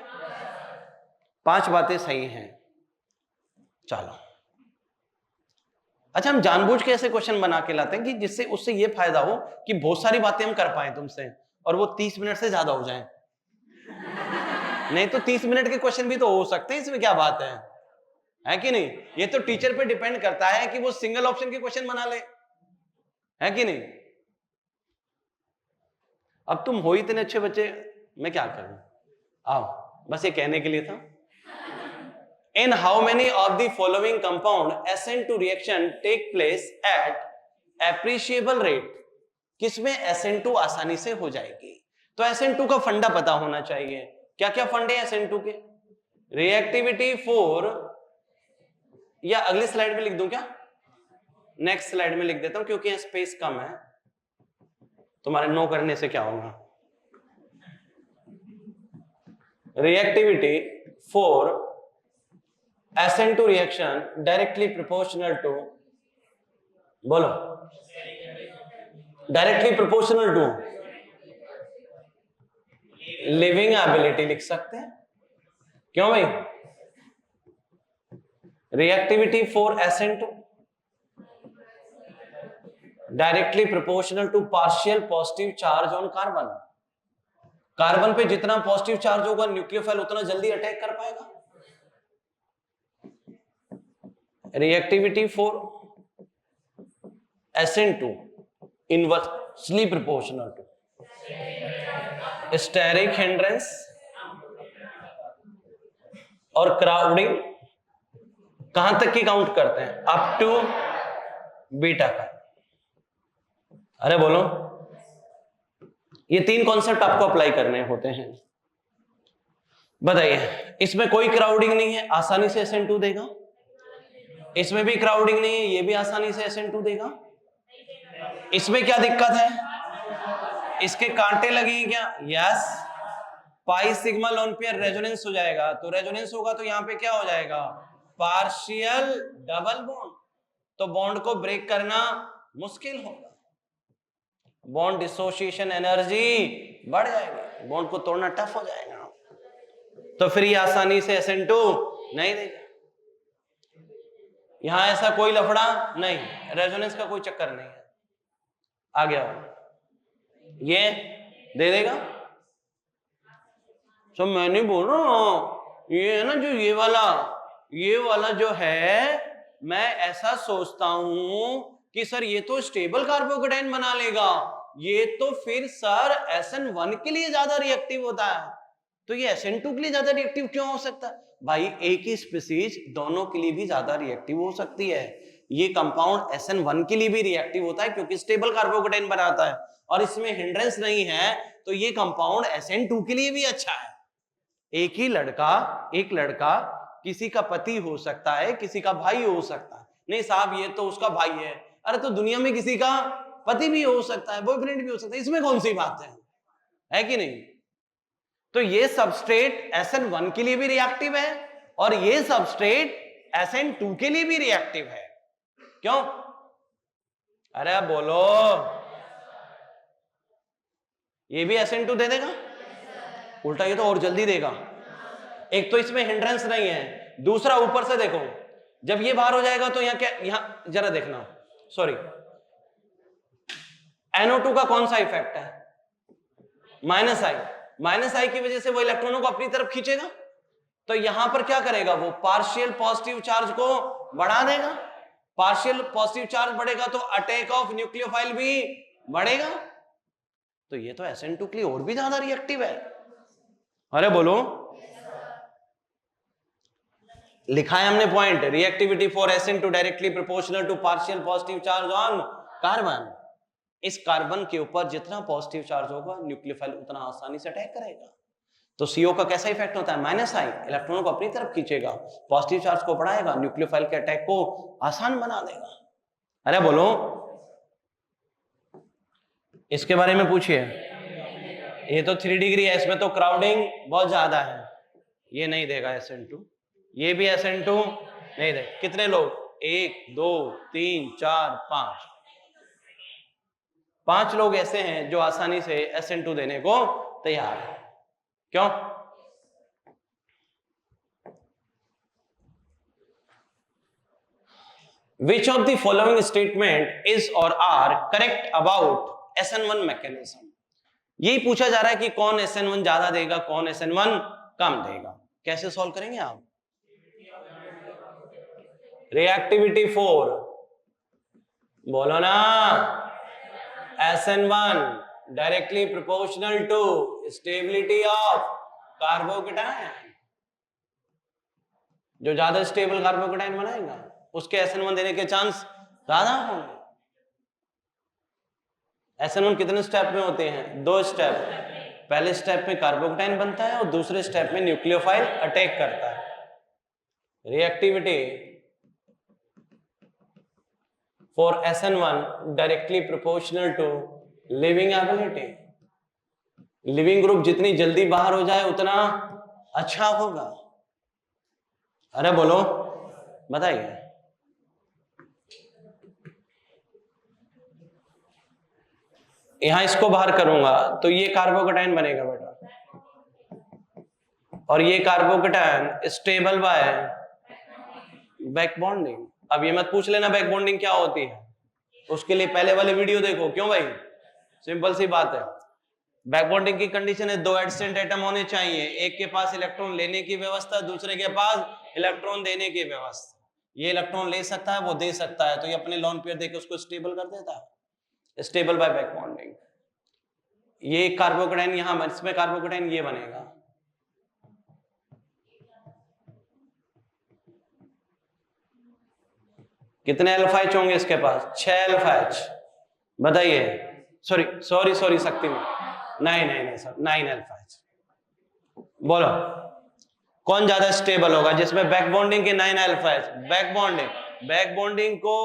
Speaker 1: 5 बातें सही हैं। चलो, अच्छा, हम जानबूझ के ऐसे क्वेश्चन बना के लाते हैं कि जिससे उससे ये फायदा हो कि बहुत सारी बातें हम कर पाए तुमसे, और वो 30 मिनट से ज्यादा हो जाए। नहीं तो 30 मिनट के क्वेश्चन भी तो हो सकते हैं, इसमें क्या बात है कि नहीं? ये तो टीचर पे डिपेंड करता है कि वो सिंगल ऑप्शन के क्वेश्चन बना ले, है कि नहीं? अब तुम हो इतने अच्छे बच्चे, मैं क्या करूं? आओ, बस ये कहने के लिए था। In how many of the following compound SN2 reaction take place at appreciable rate? किसमें SN2 आसानी से हो जाएगी? तो SN2 का फंडा पता होना चाहिए। क्या क्या फंडे SN2 के? रिएक्टिविटी 4, या अगली स्लाइड में लिख दूं क्या? नेक्स्ट स्लाइड में लिख देता हूं क्योंकि स्पेस कम है। तुम्हारे नो करने से क्या होगा? Reactivity 4 SN2 reaction directly proportional to, बोलो, directly proportional to leaving ability लिख सकते हैं। क्यों भाई? Reactivity for SN2 directly proportional to partial positive charge on carbon. Carbon पे जितना पॉजिटिव चार्ज होगा न्यूक्लियोफाइल उतना जल्दी अटैक कर पाएगा। Reactivity for SN2 inversely proportional to steric hindrance और क्राउडिंग। कहां तक की काउंट करते हैं? अप टू बीटा का। अरे बोलो, ये 3 कॉन्सेप्ट आपको अप्लाई करने होते हैं। बताइए, इसमें कोई क्राउडिंग नहीं है, आसानी से SN2 देगा। इसमें भी क्राउडिंग नहीं है, ये भी आसानी से SN2 देगा। इसमें क्या दिक्कत है? इसके कांटे लगेंगे क्या? Yes, pi sigma lone pair resonance हो जाएगा। तो रेजोनेंस होगा तो यहां पे क्या हो जाएगा? Partial double bond. तो बॉन्ड को ब्रेक करना मुश्किल होगा, बॉन्ड डिसोसिएशन एनर्जी बढ़ जाएगी, बॉन्ड को तोड़ना टफ हो जाएगा। तो फिर ये आसानी से SN2 नहीं देगा। यहां ऐसा कोई लफड़ा नहीं, रेजोनेंस का कोई चक्कर नहीं है। आ गया, ये दे देगा। सब मैं नहीं बोल रहा हूं, ये है ना जो ये वाला जो है, मैं ऐसा सोचता हूं कि सर ये तो स्टेबल कार्बोकेटाइन बना लेगा, ये तो फिर सर SN1 के लिए ज्यादा रिएक्टिव होता है, तो ये SN2 के लिए ज्यादा रिएक्टिव क्यों हो सकता है? भाई एक ही स्पीसीज दोनों के लिए भी ज्यादा रिएक्टिव हो सकती है। ये कंपाउंड SN1 के लिए भी रिएक्टिव होता है क्योंकि स्टेबल कार्बोकेटाइन बनाता है, और इसमें हिंड्रेंस नहीं है, तो ये कंपाउंड SN2 के लिए भी अच्छा है। एक लड़का किसी का पति हो सकता है, किसी का भाई हो सकता है। नहीं साहब ये तो उसका भाई है, अरे तो दुनिया में किसी का पति भी हो सकता है, बॉयफ्रेंड भी हो सकता है, इसमें कौन सी बात है कि नहीं? तो ये सबस्ट्रेट SN1 के लिए भी रिएक्टिव है और ये सबस्ट्रेट SN2 के लिए भी रिएक्टिव है। क्यों? अरे आप बोलो, ये भी SN2 दे देगा? उल्टा ये तो और जल्दी देगा। एक तो इसमें हिंड्रेंस नहीं है, दूसरा ऊपर से देखो, जब ये बाहर हो जाएगा तो यहां क्या, यहां जरा देखना, सॉरी, NO2 का कौन सा इफेक्ट है? माइनस आई की वजह से वो इलेक्ट्रॉनों को अपनी तरफ खींचेगा, तो यहां पर क्या करेगा? वो पार्शियल पॉजिटिव चार्ज को बढ़ा देगा। पार्शियल पॉजिटिव चार्ज बढ़ेगा तो अटैक ऑफ न्यूक्लियोफाइल भी बढ़ेगा। तो ये तो SN2 के लिए और भी ज्यादा रिएक्टिव है। अरे बोलो, लिखा है हमने point, reactivity for SN2 directly proportional to partial positive charge on carbon. इस कार्बन के ऊपर जितना पॉजिटिव चार्ज होगा न्यूक्लियोफाइल उतना आसानी से अटैक करेगा। तो CO का कैसा इफेक्ट होता है? माइनस आई, इलेक्ट्रॉनों को अपनी तरफ खींचेगा, पॉजिटिव चार्ज को बढ़ाएगा, न्यूक्लियोफाइल के अटैक को आसान बना देगा। अरे बोलो, इसके बारे में पूछिए। ये तो 3 डिग्री है, इसमें तो क्राउडिंग बहुत ज्यादा है, ये नहीं देगा SN2। ये भी SN2 नहीं देगा। कितने लोग? 1 2 3 4 5 लोग ऐसे हैं जो आसानी से SN2 देने को तैयार है। क्यों? Which of the following statement is or are correct about SN1 mechanism? यही पूछा जा रहा है कि कौन SN1 ज्यादा देगा, कौन SN1 कम देगा। कैसे सॉल्व करेंगे आप? रिएक्टिविटी 4, बोलो ना, SN1 directly proportional to stability of carbocation. जो ज्यादा स्टेबल कार्बोकेटाइन बनाएगा उसके SN1 देने के चांस ज्यादा होंगे। SN1 कितने स्टेप में होते हैं? 2 स्टेप। पहले स्टेप में कार्बोकेटाइन बनता है और दूसरे स्टेप में न्यूक्लियोफाइल अटैक करता है। Reactivity for SN1 directly proportional to leaving ability. Leaving group जितनी जल्दी बाहर हो जाए उतना अच्छा होगा। अरे बोलो, बताइए। यहां इसको बाहर करूंगा तो ये कार्बोकेटाइन बनेगा बेटा, और ये carbocation stable buy back bonding. अब ये मत पूछ लेना बैक बॉन्डिंग क्या होती है, उसके लिए पहले वाले वीडियो देखो। क्यों भाई, सिंपल सी बात है। बैक बॉन्डिंग की कंडीशन है दो एडजेसेंट एटम होने चाहिए, एक के पास इलेक्ट्रॉन लेने की व्यवस्था, दूसरे के पास इलेक्ट्रॉन देने की व्यवस्था। ये इलेक्ट्रॉन ले सकता है, वो दे सकता है, तो ये अपने लोन पेयर देके उसको स्टेबल कर देता है, स्टेबल बाय बैक बॉन्डिंग। ये कार्बोकेटाइन यहां, इसमें कार्बोकेटाइन ये बनेगा। कितने अल्फा एच होंगे इसके पास? 6 अल्फा एच। बताइए, सॉरी शक्ति में, नहीं सर, 9 अल्फा एच। बोलो कौन ज्यादा स्टेबल होगा, जिसमें बैक बॉन्डिंग के 9 अल्फा एच। बैक बॉन्डिंग को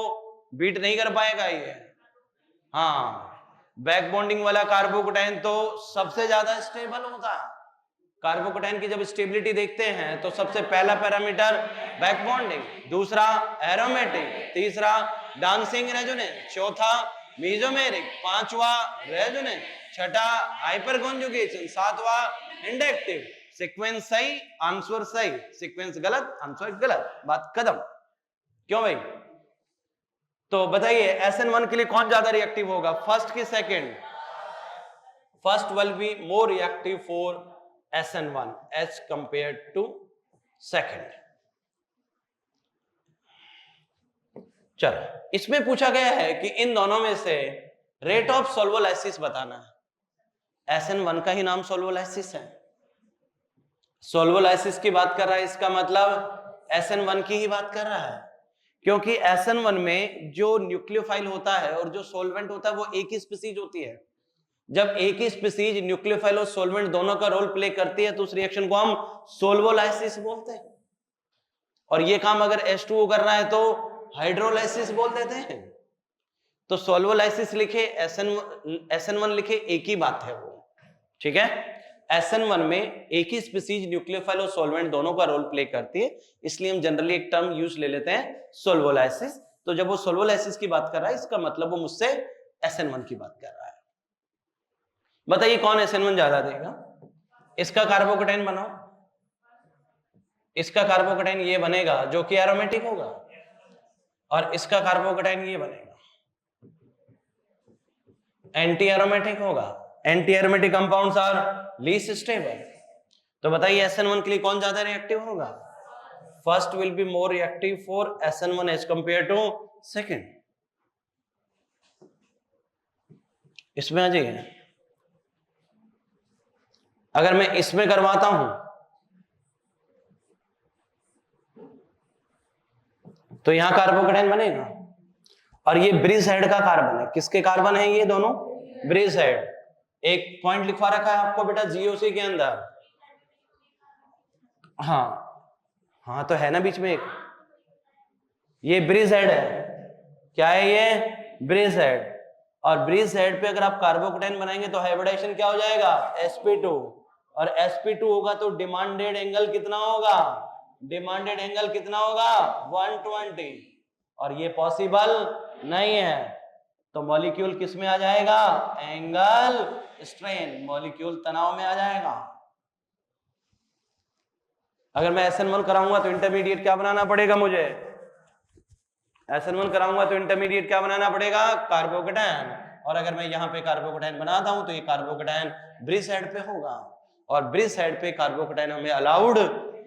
Speaker 1: बीट नहीं कर पाएगा ये। हाँ, बैक बॉन्डिंग वाला कार्बोकेटाइन तो सबसे ज्यादा स्टेबल होता है। कार्बोकेटाइन की जब स्टेबिलिटी देखते हैं तो सबसे पहला पैरामीटर बैक बॉन्डिंग, दूसरा एरोमेटिक, तीसरा डांसिंग रेजोनेंस, चौथा मेसोमेरिक, पांचवा रेजोनेंस, छठा हाइपर कॉन्जुगेशन, सातवां इंडक्टिव। सीक्वेंस सही, आंसर सही, सीक्वेंस गलत, आंसर गलत, बात खत्म। क्यों भाई? तो बताइए SN1 के लिए कौन ज्यादा रिएक्टिव होगा, फर्स्ट की second? First will be more reactive for SN1 as compared to second। चलो, इसमें पूछा गया है कि इन दोनों में से रेट ऑफ सोल्वोलाइसिस बताना है। SN1 का ही नाम सोल्वोलाइसिस है, सोल्वोलाइसिस की बात कर रहा है, इसका मतलब SN1 की ही बात कर रहा है, क्योंकि SN1 में जो न्यूक्लियोफाइल होता है और जो सोल्वेंट होता है वो एक ही स्पीसीज होती है। जब एक ही स्पीसीज न्यूक्लियोफाइल और सोल्वेंट दोनों का रोल प्ले करती है तो उस रिएक्शन को हम सोल्वोलाइसिस बोलते हैं। और ये काम अगर H2O कर रहा है तो हाइड्रोलाइसिस बोल देते हैं। तो सोल्वोलाइसिस लिखे, SN1 लिखे, एक ही बात है वो, ठीक है। SN1 में एक ही स्पीसीज न्यूक्लियोफाइल और सोल्वेंट दोनों का रोल प्ले करती है, इसलिए हम जनरली एक टर्म यूज ले लेते हैं सोल्वोलाइसिस। तो जब वो सोल्वोलाइसिस की बात कर रहा है, इसका मतलब वो मुझसे SN1 की बात कर रहा है। बताइए कौन SN1 ज्यादा देगा? इसका कार्बोकेटाइन बनाओ, इसका कार्बोकेटाइन ये बनेगा जो कि एरोमेटिक होगा, और इसका कार्बोकेटाइन ये बनेगा एंटी एरोमेटिक होगा। Anti aromatic compounds are least stable. तो बताइए SN1 के लिए कौन ज्यादा रिएक्टिव होगा? First will be more reactive for SN1 as compare to second. इसमें आ जाइए, अगर मैं इसमें करवाता हूं तो यहां कार्बोकेटाइन बनेगा, और ये ब्रिज हेड का कार्बन है। किसके कार्बन है ये दोनों? Bridge head. एक पॉइंट लिखवा रखा है आपको बेटा GOC के अंदर, हाँ तो है ना बीच में एक, ये ब्रिज हेड है। क्या है ये? Bridge head. और ब्रिज हेड पे अगर आप कार्बोकेटाइन बनाएंगे तो हाइब्रिडाइजेशन क्या हो जाएगा? sp2। और sp2 होगा तो डिमांडेड एंगल कितना होगा? डिमांडेड एंगल कितना होगा? 120। और ये पॉसिबल नहीं है, तो मॉलिक्यूल किस में आ जाएगा? एंगल स्ट्रेन, मॉलिक्यूल तनाव में आ जाएगा। अगर मैं SN1 कराऊंगा तो इंटरमीडिएट क्या बनाना पड़ेगा मुझे? SN1 कराऊंगा तो इंटरमीडिएट क्या बनाना पड़ेगा? कार्बोकेटाइन। और अगर मैं यहाँ पे कार्बोकेटाइन बनाता हूं तो ये कार्बोकेटाइन ब्रिज हेड पे होगा, और ब्रिज हेड पे कार्बोकेटाइन हमें अलाउड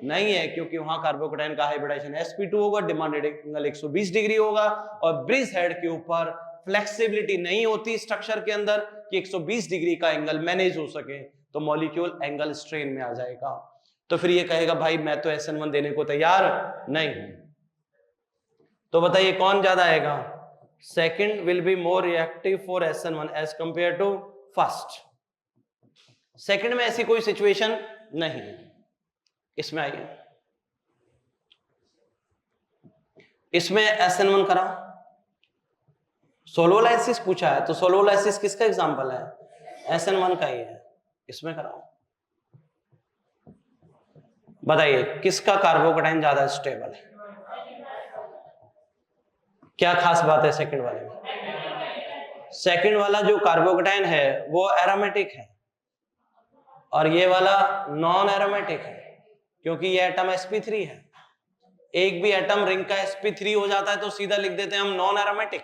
Speaker 1: नहीं है, क्योंकि वहां कार्बोकेटाइन का हाइब्रिडाइजेशन sp2 होगा, डिमांडेड एंगल 120 डिग्री होगा, और ब्रिज हेड के ऊपर फ्लेक्सिबिलिटी नहीं होती स्ट्रक्चर के अंदर कि 120 डिग्री का एंगल मैनेज हो सके, तो मॉलिक्यूल एंगल स्ट्रेन में आ जाएगा। तो फिर ये कहेगा भाई मैं तो SN1 देने को तैयार नहीं हूं। तो बताइए कौन ज्यादा आएगा? Second will be more reactive for SN1 as compare to first. सेकंड में ऐसी कोई सिचुएशन नहीं। इसमें आइए, इसमें SN1 करा, सोल्वोलाइसिस पूछा है, तो सोल्वोलाइसिस किसका एग्जांपल है? SN1 का ही है। इसमें कराओ, बताइए किसका कार्बोकेटाइन ज्यादा स्टेबल है? क्या खास बात है सेकंड वाले में? सेकंड वाला जो कार्बोकेटाइन है वो एरोमेटिक है और ये वाला नॉन एरोमेटिक है, क्योंकि ये एटम sp3 है। एक भी एटम रिंग का sp3 हो जाता है तो सीधा लिख देते हैं हम नॉन एरोमेटिक।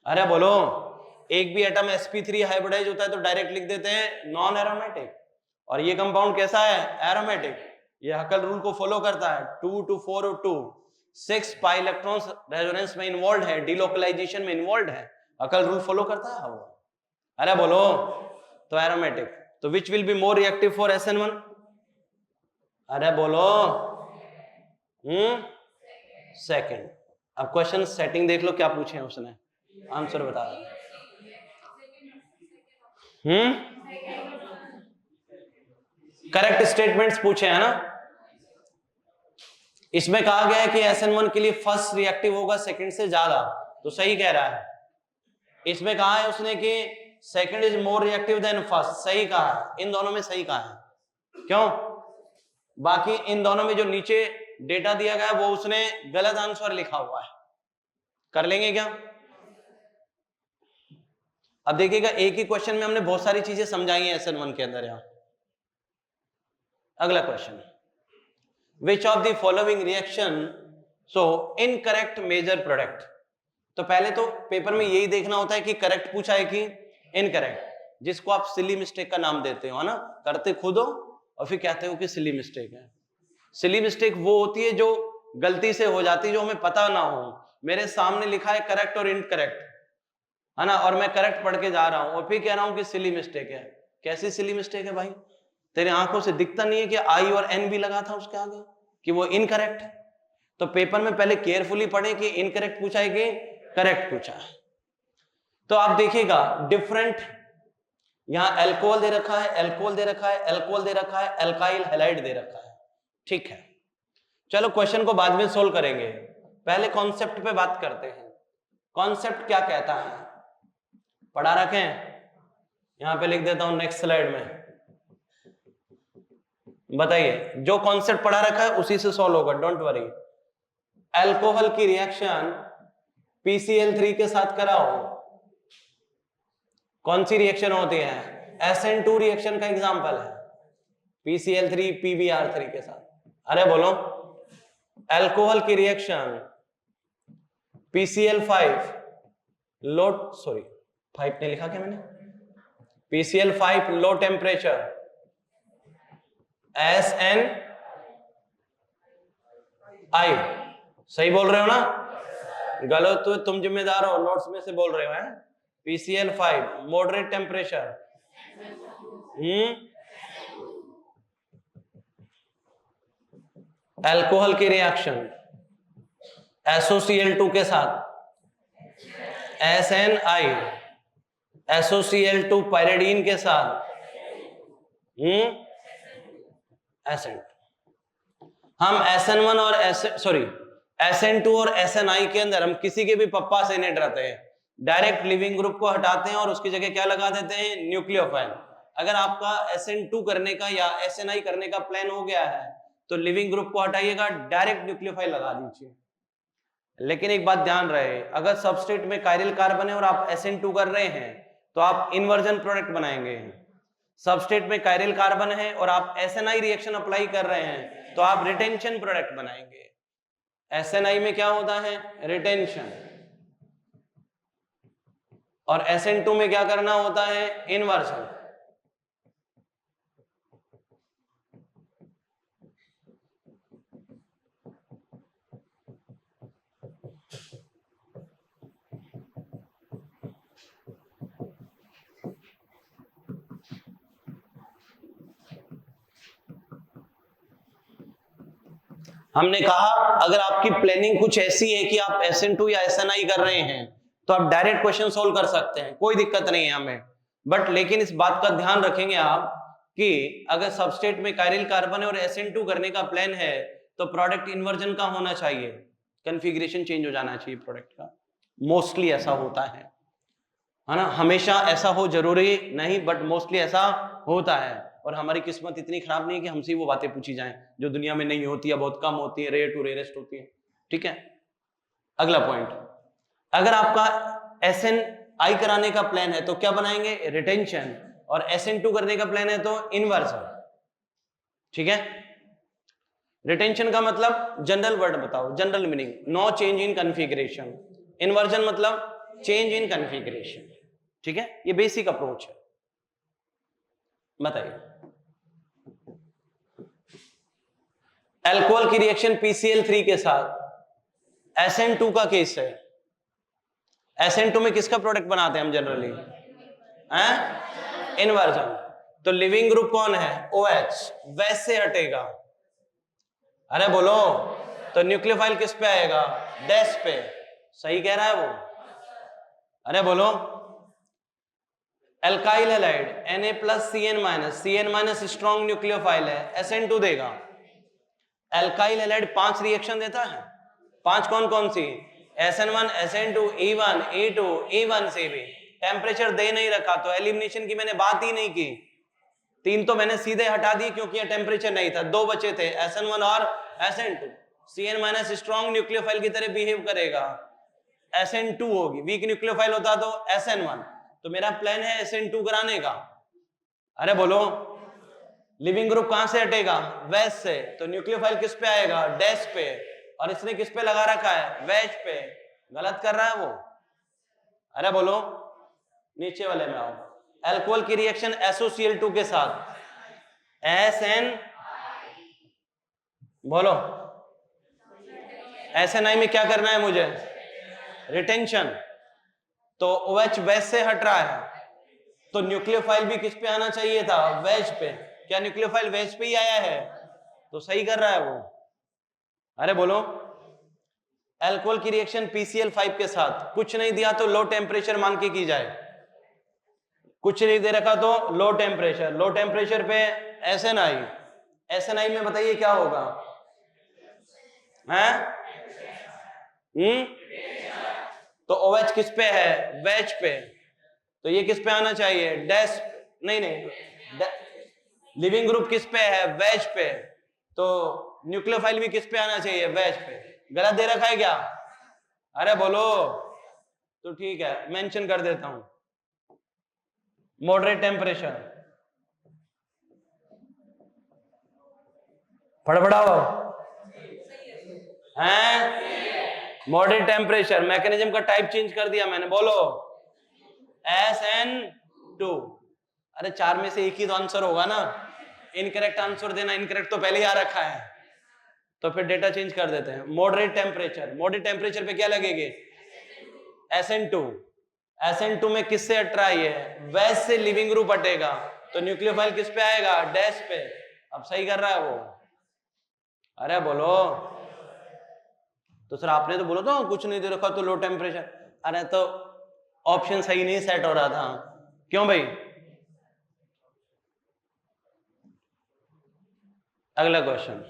Speaker 1: अरे बोलो, एक भी एटम sp3 हाइब्रिडाइज होता है तो डायरेक्ट लिख देते हैं नॉन एरोमेटिक। और ये कंपाउंड कैसा है? एरोमेटिक। ये हकल रूल को फॉलो करता है। 2 to 4 और 2 6 पाई इलेक्ट्रॉन्स रेजोनेंस में इन्वॉल्व है, डिलोकलाइजेशन में इन्वॉल्व है। हकल रूल फॉलो करता है वो। अरे बोलो, तो एरोमेटिक। तो which will be more reactive for SN1? अरे बोलो, सेकंड। अब क्वेश्चन सेटिंग देख लो क्या पूछे हैं उसने, आंसर बता रहा। करेक्ट स्टेटमेंट्स पूछे हैं ना। इसमें कहा गया है कि SN1 के लिए फर्स्ट रिएक्टिव होगा सेकंड से ज्यादा, तो सही कह रहा है। इसमें कहा है उसने कि second is more reactive than first, सही कहा है। इन दोनों में सही कहा है। क्यों? बाकी इन दोनों में जो नीचे डेटा दिया गया है वो उसने गलत आंसर लिखा हुआ है। कर लेंगे क्या? अब देखिएगा, एक ही क्वेश्चन में हमने बहुत सारी चीजें समझाई हैं SN1 के अंदर। यहां अगला question, which of the following reaction so incorrect major product. तो पहले तो पेपर में यही देखना होता है कि करेक्ट पूछा है कि इनकरेक्ट, जिसको आप सिली मिस्टेक का नाम देते हो, है ना। करते खुद हो और फिर कहते हो कि सिली मिस्टेक है। सिली मिस्टेक वो होती है जो गलती से हो जाती है, जो हमें पता ना हो। मेरे सामने लिखा है करेक्ट और इनकरेक्ट, है ना, और मैं करेक्ट पढ़ के जा रहा हूं और फिर कह रहा हूं कि सिली मिस्टेक है। कैसी सिली मिस्टेक है भाई? तेरे आंखों से दिखता नहीं है कि आई और एन भी लगा था उसके आगे, कि वो इनकरेक्ट है। तो पेपर में पहले केयरफुली पढ़े कि इनकरेक्ट पूछा है कि करेक्ट पूछा है। तो आप देखिएगा, डिफरेंट, यहां एल्कोहल दे रखा है, एल्कोहल दे रखा है, एल्कोहल दे रखा है, एल्काइल हैलाइड दे रखा है। ठीक है, चलो क्वेश्चन को बाद में सोल्व करेंगे, पहले कॉन्सेप्ट पे बात करते हैं। कॉन्सेप्ट क्या कहता है पढ़ा रखें, यहां पे लिख देता हूं नेक्स्ट स्लाइड में। बताइए, जो कॉन्सेप्ट पढ़ा रखा है उसी से सॉल्व होगा, डोंट वरी। अल्कोहल की रिएक्शन PCl3 के साथ कराओ, कौन सी रिएक्शन होती है? SN2 रिएक्शन का एग्जांपल है, PCl3 PbR3 के साथ। अरे बोलो, अल्कोहल की रिएक्शन PCl5 लो, सॉरी 5 ने लिखा क्या मैंने, PCl5 लो टेम्परेचर SNI, सही बोल रहे हो ना? गलत तो तुम जिम्मेदार हो, नोट्स में से बोल रहे हो हैं। PCl5 मॉडरेट टेम्परेचर, अल्कोहल की रिएक्शन SOCl2 के साथ SNI, SOCl2 पायरिडीन के साथ SN। हम SN1 और SN2 और SNI के अंदर हम किसी के भी पप्पा से नहीं डरते हैं, डायरेक्ट लिविंग ग्रुप को हटाते हैं और उसकी जगह क्या लगा देते हैं? न्यूक्लियोफाइल। अगर आपका SN2 करने का या SNI करने का प्लान हो गया है तो लिविंग ग्रुप को हटाइएगा, डायरेक्ट न्यूक्लियोफाइल लगा दीजिए। लेकिन एक बात ध्यान रहे, अगर सबस्ट्रेट में कायरल कार्बन है और आप SN2 कर रहे हैं तो आप इन्वर्जन प्रोडक्ट बनाएंगे। सबस्ट्रेट में कायरल कार्बन है और आप SNI रिएक्शन अप्लाई कर रहे हैं तो आप रिटेंशन प्रोडक्ट बनाएंगे। SNI में क्या होता है? रिटेंशन। और SN2 में क्या करना होता है? इन्वर्जन। हमने कहा अगर आपकी प्लानिंग कुछ ऐसी है कि आप SN2 या SNI कर रहे हैं तो आप डायरेक्ट क्वेश्चन सोल्व कर सकते हैं, कोई दिक्कत नहीं है हमें। बट लेकिन इस बात का ध्यान रखेंगे आप कि अगर सबस्ट्रेट में कायरल कार्बन है और SN2 करने का प्लान है तो प्रोडक्ट इन्वर्जन का होना चाहिए, कॉन्फ़िगरेशन चेंज हो जाना चाहिए प्रोडक्ट का। मोस्टली ऐसा होता है ना, हमेशा ऐसा हो जरूरी नहीं, बट मोस्टली ऐसा होता है। और हमारी किस्मत इतनी खराब नहीं है कि हमसे वो बातें पूछी जाएं जो दुनिया में नहीं होती है, बहुत कम होती है, रेयर टू रेयरेस्ट होती है। ठीक है, अगला पॉइंट, अगर आपका SN आई कराने का प्लान है तो क्या बनाएंगे, रिटेंशन, और SN2 करने का प्लान है तो इन्वर्जन। ठीक है, रिटेंशन का मतलब जनरल वर्ड बताओ, general meaning, no change in configuration. Inversion मतलब चेंज इन कॉन्फ़िगरेशन। ठीक है, ये बेसिक अप्रोच है। बताइए, अल्कोहल की रिएक्शन PCl3 के साथ SN2 का केस है। SN2 में किसका प्रोडक्ट बनाते हैं हम जनरली, इन्वर्जन। तो लिविंग ग्रुप कौन है, OH, वैसे हटेगा। अरे बोलो, तो न्यूक्लियोफाइल किस पे आएगा, डैश पे। सही कह रहा है वो। अरे बोलो, alkyl halide Na+Cn-, strong nucleophile है, SN2 देगा। एल्काइल हैलाइड 5 रिएक्शन देता है, 5 कौन कौन सी, SN1, SN2, E1, E2, E1CB। Temperature दे नहीं रखा तो एलिमिनेशन की मैंने बात ही नहीं की। 3 तो मैंने सीधे हटा दी क्योंकि ये टेम्परेचर नहीं था, 2 बचे थे, SN1 और SN2। Cn- स्ट्रॉन्ग न्यूक्लियोफाइल की तरह बिहेव करेगा, SN2 होगी। वीक न्यूक्लियोफाइल होता तो SN1। तो मेरा प्लान है SN2 कराने का। अरे बोलो, लिविंग ग्रुप कहां से हटेगा, वेज से। तो न्यूक्लियोफाइल किस पे आएगा, डैश पे, और इसने किस पे लगा रखा है, वेज पे। गलत कर रहा है वो। अरे बोलो, नीचे वाले में आओ। अल्कोहल की रिएक्शन SOCl2 के साथ SN, बोलो, SNI में क्या करना है मुझे, रिटेंशन। तो OH वेज से हट रहा है, तो न्यूक्लियोफाइल भी किस पे आना चाहिए था, वेज पे। क्या न्यूक्लियोफाइल वेज पे ही आया है, तो सही कर रहा है वो। अरे बोलो, अल्कोहल की रिएक्शन PCl5 के साथ, कुछ नहीं दिया तो लो टेम्परेचर मान के की जाए, कुछ नहीं दे रखा तो लो टेम्परेचर। लो टेम्परेचर पे SNI में बताइए क्या होगा, हैं? तो OH किस पे है, वेज पे। तो ये किस पे आना चाहिए, डैश, नहीं, लिविंग ग्रुप किस पे है, वेज पे। तो न्यूक्लियोफाइल भी किस पे आना चाहिए, वेज पे। गलत दे रखा है क्या, अरे बोलो। तो ठीक है, मेंशन कर देता हूं, मॉडरेट टेम्परेचर। फड़फड़ाओ हैं, मॉडरेट टेम्परेचर। मैकेनिज्म का टाइप चेंज कर दिया मैंने, बोलो SN2। अरे 4 में से एक ही तो आंसर होगा ना, इनकरेक्ट आंसर देना, इनकरेक्ट तो पहले ही आ रखा है, तो फिर डेटा चेंज कर देते हैं। मॉडरेट टेम्परेचर, मॉडरेट टेम्परेचर पे क्या लगेगी, SN2। SN2 में किससे हट रहा है, वेज से लिविंग ग्रुप हटेगा, तो न्यूक्लियोफाइल किस पे आएगा, डैश पे। अब सही कर रहा है वो। अरे बोलो, तो सर आपने तो बोला था कुछ नहीं दे रखा तो लो टेम्परेचर। अरे तो ऑप्शन सही नहीं सेट हो रहा था, क्यों भाई। अगला क्वेश्चन,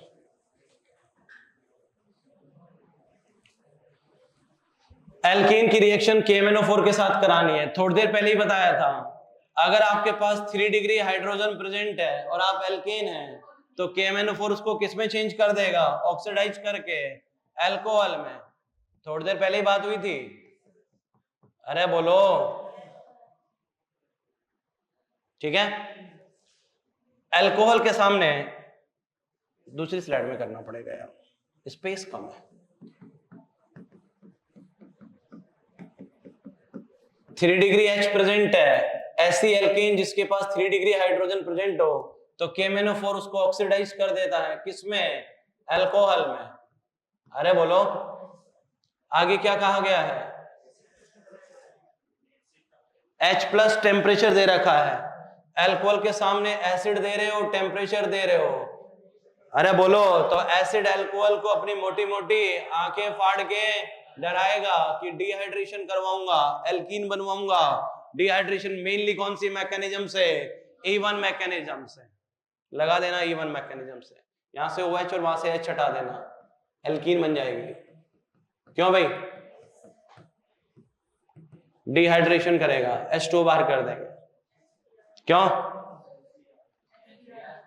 Speaker 1: एल्केन की रिएक्शन KMnO4 के साथ करानी है। थोड़ी देर पहले ही बताया था, अगर आपके पास 3 डिग्री हाइड्रोजन प्रेजेंट है और आप एल्केन हैं, तो KMnO4 उसको किस में चेंज कर देगा, ऑक्सीडाइज करके अल्कोहल में। थोड़ी देर पहले ही बात हुई थी। अरे बोलो, ठीक है। अल्कोहल के सामने दूसरी स्लाइड में करना पड़ेगा यार, स्पेस कम है। 3 डिग्री H प्रेजेंट है, ऐसी एल्केन जिसके पास 3 डिग्री हाइड्रोजन प्रेजेंट हो, तो KMnO4 उसको ऑक्सीडाइज कर देता है, किसमें, अल्कोहल में। अरे बोलो, आगे क्या कहा गया है, H+ टेम्परेचर दे रखा है, अल्कोहल के सामने एसिड दे रहे हो, टेम्परेचर दे रहे हो। अरे बोलो, तो एसिड अल्कोहल को अपनी मोटी मोटी आंखें फाड़ के डराएगा कि डिहाइड्रेशन करवाऊंगा, एल्कीन बनवाऊंगा। डिहाइड्रेशन मेनली कौन सी मैकेनिज्म से, E1 मैकेनिज्म से। लगा देना E1 मैकेनिज्म से, यहां से OH और वहां से H हटा देना, एल्कीन बन जाएगी। क्यों भाई, डिहाइड्रेशन करेगा, H2 बाहर कर देंगे। क्यों,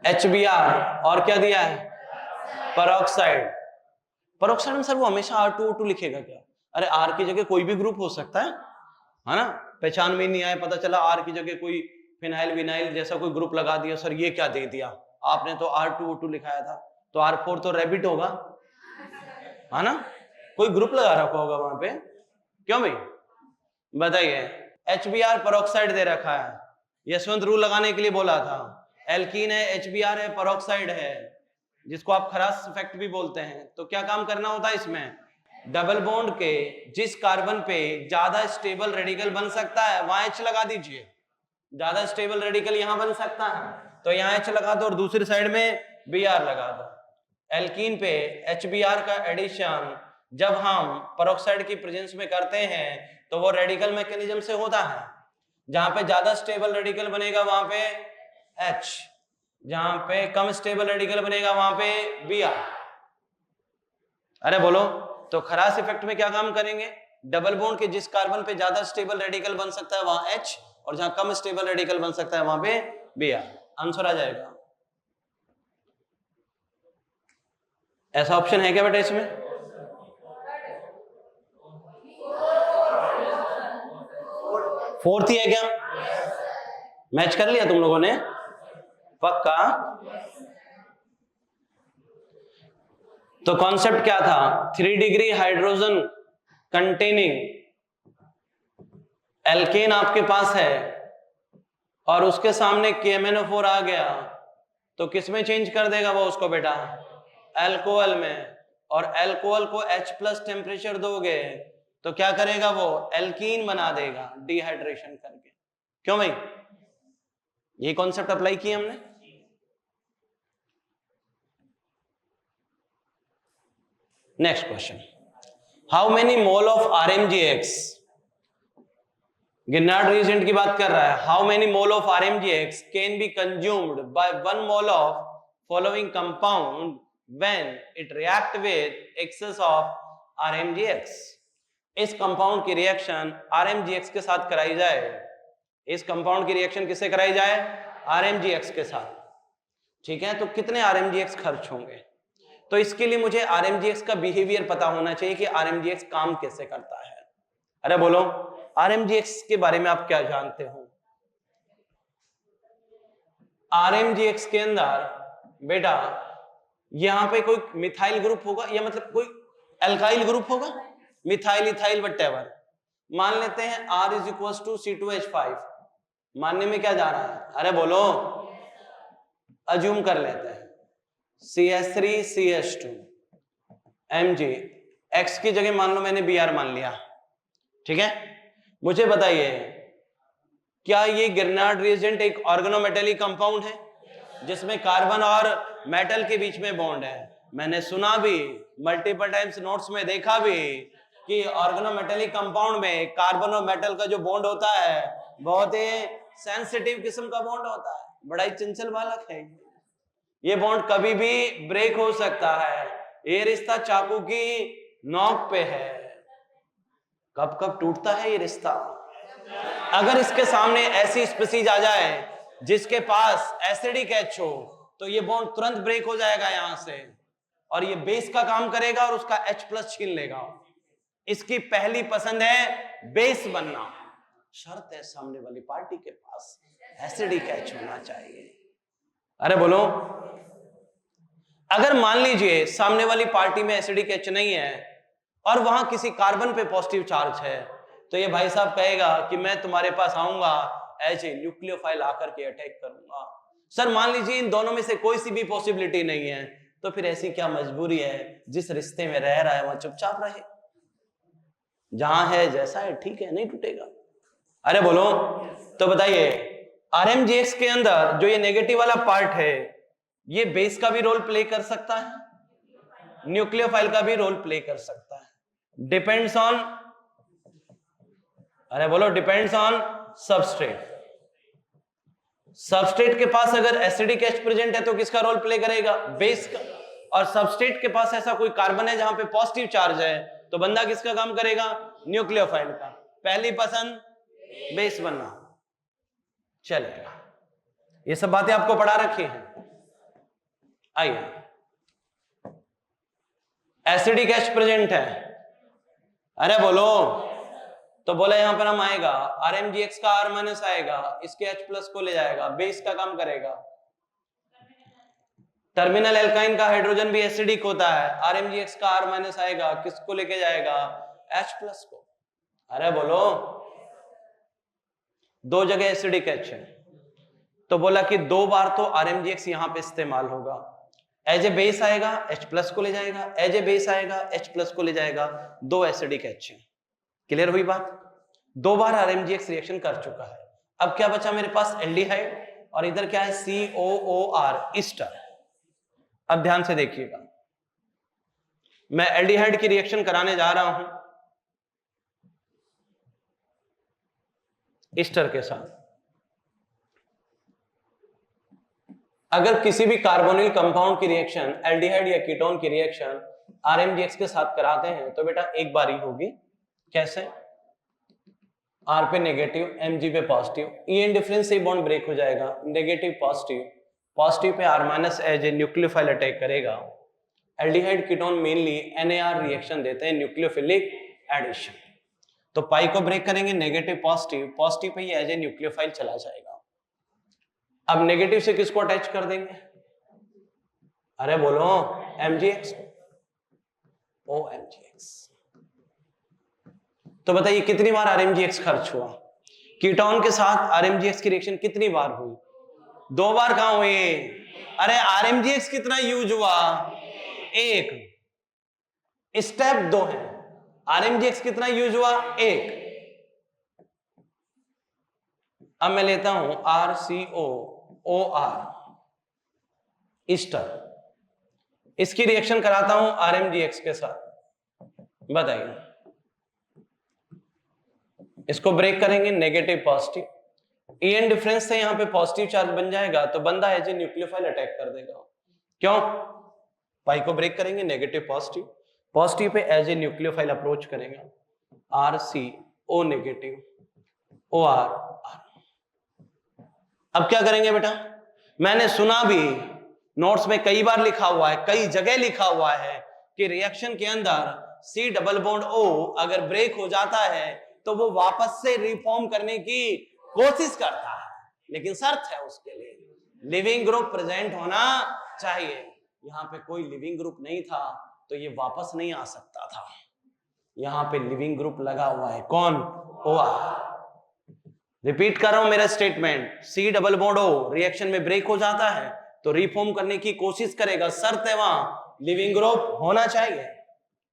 Speaker 1: HBr और क्या दिया है, पेरोक्साइड। पेरोक्साइड में सर वो हमेशा R2O2 लिखेगा क्या, अरे R की जगह कोई भी ग्रुप हो सकता है, है ना, पहचान में नहीं आया, पता चला आर की जगह कोई फिनाइल विनाइल जैसा कोई ग्रुप लगा दिया, सर ये क्या दे दिया आपने, तो R2O2 लिखाया था, तो R4 तो रैबिट होगा, है ना, कोई ग्रुप लगा रखा होगा वहां पे, क्यों भाई बताइए। HBr पेरोक्साइड दे रखा है, यशवंत रूल लगाने के लिए बोला था, एल्कीन है, HBr है, पेरोक्साइड है, जिसको आप खरास इफेक्ट भी बोलते हैं, तो क्या काम करना होता है इसमें, डबल बॉन्ड के जिस कार्बन पे ज्यादा स्टेबल रेडिकल बन सकता है वहां H लगा दीजिए, ज्यादा स्टेबल रेडिकल यहां बन सकता है तो यहां H लगा दो और दूसरी साइड में Br लगा दो। एल्कीन पे HBr का एडिशन जब हम पेरोक्साइड की प्रेजेंस में करते हैं तो वो रेडिकल मैकेनिज्म से होता है, जहां पे ज्यादा स्टेबल रेडिकल बनेगा वहां पे H, जहां पे कम स्टेबल रेडिकल बनेगा वहां पे Br। अरे बोलो, तो खरास इफेक्ट में क्या काम करेंगे, डबल बॉन्ड के जिस कार्बन पे ज्यादा स्टेबल रेडिकल बन सकता है वहां H, और जहां कम स्टेबल रेडिकल बन सकता है वहां पे Br, आंसर आ जाएगा। ऐसा ऑप्शन है क्या बेटा इसमें, फोर्थ ही है क्या, मैच कर लिया तुम लोगों ने पक्का। तो कॉन्सेप्ट क्या था, 3 डिग्री हाइड्रोजन कंटेनिंग एल्केन आपके पास है और उसके सामने KMnO4 आ गया तो किसमें चेंज कर देगा वो उसको बेटा, अल्कोहल में, और अल्कोहल को H+ टेम्परेचर दोगे तो क्या करेगा वो, एल्कीन बना देगा डिहाइड्रेशन करके, क्यों भाई, ये कॉन्सेप्ट अप्लाई किया हमने। Next question, how many mole of RMGX, Grignard reagent की बात कर रहा है, how many mole of RMGX can be consumed by 1 mole of following compound when it react with excess of RMGX। इस compound की reaction RMGX के साथ कराई जाए, इस कंपाउंड की रिएक्शन किससे कराई जाए, RMGX के साथ, ठीक है, तो कितने RMGX खर्च होंगे, तो इसके लिए मुझे RMGX का बिहेवियर पता होना चाहिए कि RMGX काम कैसे करता है। अरे बोलो, RMGX के बारे में आप क्या जानते हो, RMGX के अंदर बेटा यहां पे कोई मिथाइल ग्रुप होगा या मतलब कोई एल्काइल ग्रुप होगा, मिथाइल इथाइल वटेवर, मान लेते हैं R = C2H5, मानने में क्या जा रहा है, अरे बोलो, अज्यूम कर लेते हैं CH3CH2 Mg, X की जगह मान लो मैंने Br मान लिया, ठीक है, मुझे बताइए क्या ये गिरनार्ड रिएजेंट एक ऑर्गेनोमेटेलिक कंपाउंड है जिसमें कार्बन और मेटल के बीच में बॉन्ड है, मैंने सुना भी मल्टीपल टाइम्स नोट्स में देखा भी कि ऑर्गेनोमेटेलिक कंपाउंड में कार्बन और मेटल का जो बॉन्ड होता है बहुत ही सेंसिटिव किस्म का बॉन्ड होता है, बड़ा ही चंचल बालक है, ये बॉन्ड कभी भी ब्रेक हो सकता है, ये रिश्ता चाकू की नोक पे है, कब कब टूटता है ये रिश्ता, अगर इसके सामने ऐसी स्पीसीज आ जाए जिसके पास एसिडिक H हो तो ये बॉन्ड तुरंत ब्रेक हो जाएगा यहां से और ये बेस का काम करेगा और उसका H+ छीन लेगा, इसकी पहली पसंद है बेस बनना, शर्त है सामने वाली पार्टी के पास एसिडिक H होना चाहिए। अरे बोलो, अगर मान लीजिए सामने वाली पार्टी में एसिडिक H नहीं है और वहां किसी कार्बन पे पॉजिटिव चार्ज है तो ये भाई साहब कहेगा कि मैं तुम्हारे पास आऊंगा ऐसे न्यूक्लियोफाइल आकर के अटैक करूंगा। सर मान लीजिए इन दोनों में से कोई सी भी पॉसिबिलिटी नहीं है तो फिर ऐसी क्या मजबूरी है, जिस रिश्ते में रह रहा है वहां चुपचाप रहे, जहां है जैसा है ठीक है, नहीं टूटेगा। अरे बोलो, तो बताइए RMGX के अंदर जो ये नेगेटिव वाला पार्ट है ये बेस का भी रोल प्ले कर सकता है, न्यूक्लियोफाइल का भी रोल प्ले कर सकता है, डिपेंड्स ऑन, अरे बोलो डिपेंड्स ऑन सबस्ट्रेट, सबस्ट्रेट के पास अगर एसिडिक H प्रेजेंट है तो किसका रोल प्ले करेगा, बेस का, और सबस्ट्रेट के पास ऐसा कोई कार्बन है जहां पे पॉजिटिव चार्ज है तो बंदा किसका काम करेगा, न्यूक्लियोफाइल का, पहली पसंद बेस बनना, चलेगा, ये सब बातें आपको पढ़ा रखी हैं। आइए, एसिडिक H प्रेजेंट है, अरे बोलो, तो बोला यहां पर हम आएगा RMGX का R माइनस आएगा, इसके H प्लस को ले जाएगा, बेस का काम करेगा। टर्मिनल एल्काइन का हाइड्रोजन भी एसिडिक होता है, RMGX का R माइनस आएगा, किसको लेके जाएगा? H प्लस को। अरे बोलो, दो जगह एसिडिक H है, तो बोला कि 2 बार तो RMGX यहां पे इस्तेमाल होगा। एज ए बेस आएगा, H प्लस को ले जाएगा, एज ए बेस आएगा, H प्लस को ले जाएगा, 2 एसिडिक H है। क्लियर हुई बात? 2 बार RMGX रिएक्शन कर चुका है। अब क्या बचा मेरे पास? एल्डिहाइड, और इधर क्या है? COOR, Easter. अब ध्यान से देखिएगा, मैं एल्डिहाइड की रिएक्शन कराने जा रहा हूं ईस्टर के साथ। अगर किसी भी कार्बोनिल कंपाउंड की रिएक्शन, एल्डिहाइड या कीटोन की रिएक्शन RMGX के साथ कराते हैं तो बेटा एक बार ही होगी। कैसे? R पे नेगेटिव, Mg पे पॉजिटिव, EN डिफरेंस से बॉन्ड ब्रेक हो जाएगा, नेगेटिव पॉजिटिव, पॉजिटिव पे R minus as a nucleophile attack करेगा। Aldehyde ketone mainly NAR reaction देते हैं, न्यूक्लियोफिलिक एडिशन। तो पाई को ब्रेक करेंगे, नेगेटिव पॉजिटिव, पॉजिटिव पे ही एज ए न्यूक्लियोफाइल चला जाएगा। अब नेगेटिव से किसको अटैच कर देंगे? अरे बोलो, MgX, OMgX। तो बताइए कितनी बार RMGX खर्च हुआ? कीटोन के साथ RMGX की रिएक्शन कितनी बार हुई? 2 बार। कहां हुई? अरे RMGX कितना यूज हुआ? 1। स्टेप 2 है, RMGX कितना यूज हुआ? 1। अब मैं लेता हूं RCOOR, ईस्टर, इसकी रिएक्शन कराता हूं RMGX के साथ। बताइए, इसको ब्रेक करेंगे, नेगेटिव पॉजिटिव, EN डिफरेंस से यहां पे पॉजिटिव चार्ज बन जाएगा, तो बंदा एज ए न्यूक्लियोफाइल अटैक कर देगा। क्यों? पाई को ब्रेक करेंगे, नेगेटिव पॉजिटिव, पॉजिटिव पे एज ए न्यूक्लियोफाइल अप्रोच करेंगे, RCO नेगेटिव, OR। अब क्या करेंगे बेटा? मैंने सुना भी, नोट्स में कई बार लिखा हुआ है, कई जगह लिखा हुआ है कि रिएक्शन के अंदर C डबल बॉन्ड O अगर ब्रेक हो जाता है तो वो वापस से रिफॉर्म करने की कोशिश करता है, लेकिन शर्त है उसके लिए, लिविंग ग्रुप प्रेजेंट होना चाहिए। यहां पे कोई लिविंग ग्रुप नहीं था तो ये वापस नहीं आ सकता था। यहां पे लिविंग ग्रुप लगा हुआ है, कौन? OR। रिपीट कर रहा हूं मेरा statement, C double bond O reaction में ब्रेक हो जाता है तो रिफॉर्म करने की कोशिश करेगा, शर्त है वहां लिविंग ग्रुप होना चाहिए।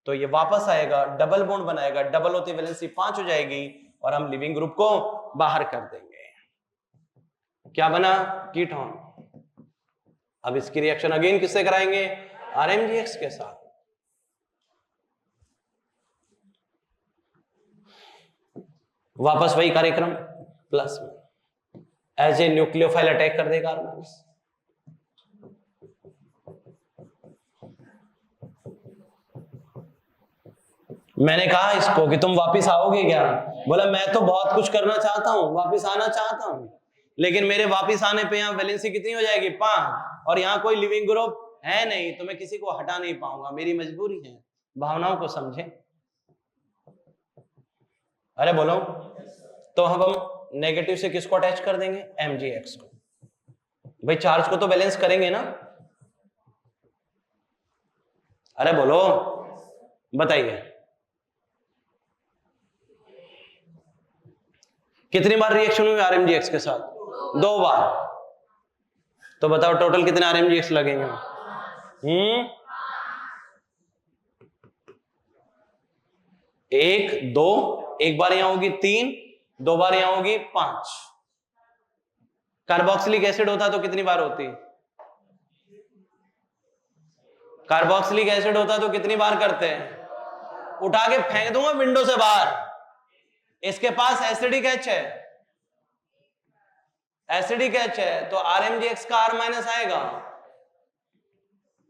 Speaker 1: तो ये वापस आएगा, डबल बॉन्ड बनाएगा, डबल होती वैलेंसी 5 हो जाएगी और हम लिविंग ग्रुप को बाहर कर देंगे। क्या बना? कीटोन। अब इसकी रिएक्शन अगेन किससे कराएंगे? RMGX के साथ। वापस वही कार्यक्रम, प्लस में एज ए न्यूक्लियोफाइल अटैक कर देगा R-। मैंने कहा इसको कि तुम वापस आओगे क्या? बोला मैं तो बहुत कुछ करना चाहता हूं, वापस आना चाहता हूं, लेकिन मेरे वापस आने पे यहाँ वैलेंसी कितनी हो जाएगी? 5, और यहाँ कोई लिविंग ग्रुप है नहीं, तो मैं किसी को हटा नहीं पाऊंगा, मेरी मजबूरी है। भावनाओं को समझे। अरे बोलो, तो हम नेगेटिव से किसको अटैच कर देंगे? MgX को। भाई चार्ज को तो बैलेंस करेंगे ना? अरे बोलो, बताइए कितनी बार रिएक्शन हुई RMGX के साथ? 2 बार। तो बताओ टोटल कितने RMGX लगेंगे? 1 2, एक बार यहां होगी 3, 2 बार यहां होगी 5। कार्बोक्सिलिक एसिड होता तो कितनी बार होती? कार्बोक्सिलिक एसिड होता तो कितनी बार करते हैं? उठा के फेंक दूंगा विंडो से बाहर। इसके पास एसिडिक H है, एसिडिक H है, तो RMGX का R माइनस आएगा,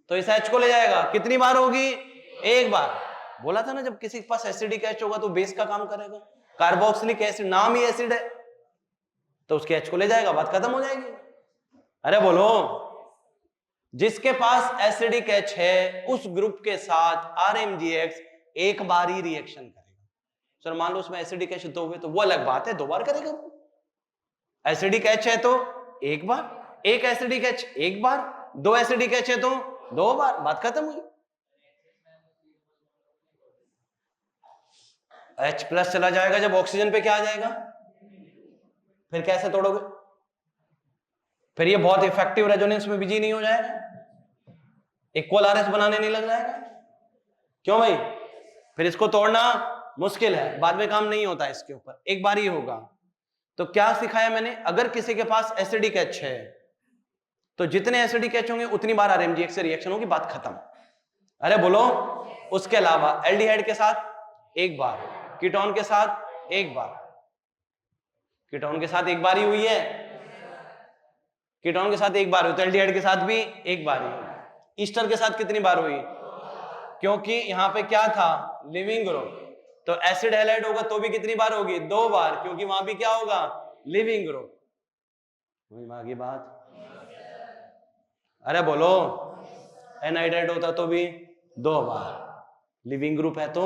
Speaker 1: तो इस H को ले जाएगा। कितनी बार होगी? 1 बार। बोला था ना, जब किसी के पास एसिडिक H होगा तो बेस का काम करेगा। कार्बोक्सिलिक एसिड नाम ही एसिड है, तो उसके H को ले जाएगा, बात खत्म हो जाएगी। अरे बोलो, जिसके पास एसिडिक H है उस ग्रुप के साथ RMGX एक बार ही रिएक्शन करेगा। सर मान लो उसमें एसिडिक एच 2 हुए तो वो अलग बात है, 2 बार करेगा वो। एसिडिक एच है तो एक बार, एक एसिडिक एच एक बार, 2 एसिडिक एच है तो 2 बार, बात खत्म हुई। H प्लस चला जाएगा जब ऑक्सीजन पे क्या आ जाएगा, फिर कैसे तोड़ोगे? फिर ये बहुत इफेक्टिव रेजोनेंस में बिजी नहीं हो जाएगा, इक्वल आरएस बनाने नहीं लग जाएगा? क्यों भाई? फिर इसको तोड़ना मुश्किल है, बाद में काम नहीं होता इसके ऊपर, एक बार ही होगा। तो क्या सिखाया मैंने, अगर किसी के पास एसिडिक एच है तो जितने एसिडिक एच होंगे उतनी बार आरएमजीएक्स से रिएक्शन होगी, बात खत्म। अरे बोलो। उसके अलावा एल्डिहाइड के साथ एक बार, कीटोन के साथ एक बार, कीटोन के साथ एक बार ही हुई है, कीटोन के साथ एक बार हुई तो एल्डिहाइड के साथ भी एक बार ही हुई। ईस्टर के साथ कितनी बार हुई? क्योंकि यहां पे क्या था, लिविंग ग्रुप, तो एसिड हैलाइड होगा तो भी कितनी बार होगी, 2 बार, क्योंकि वहां भी क्या होगा, लिविंग ग्रुप। समझ में आ गई बात? अरे बोलो। एनहाइड्राइड होता तो भी 2 बार, लिविंग ग्रुप है तो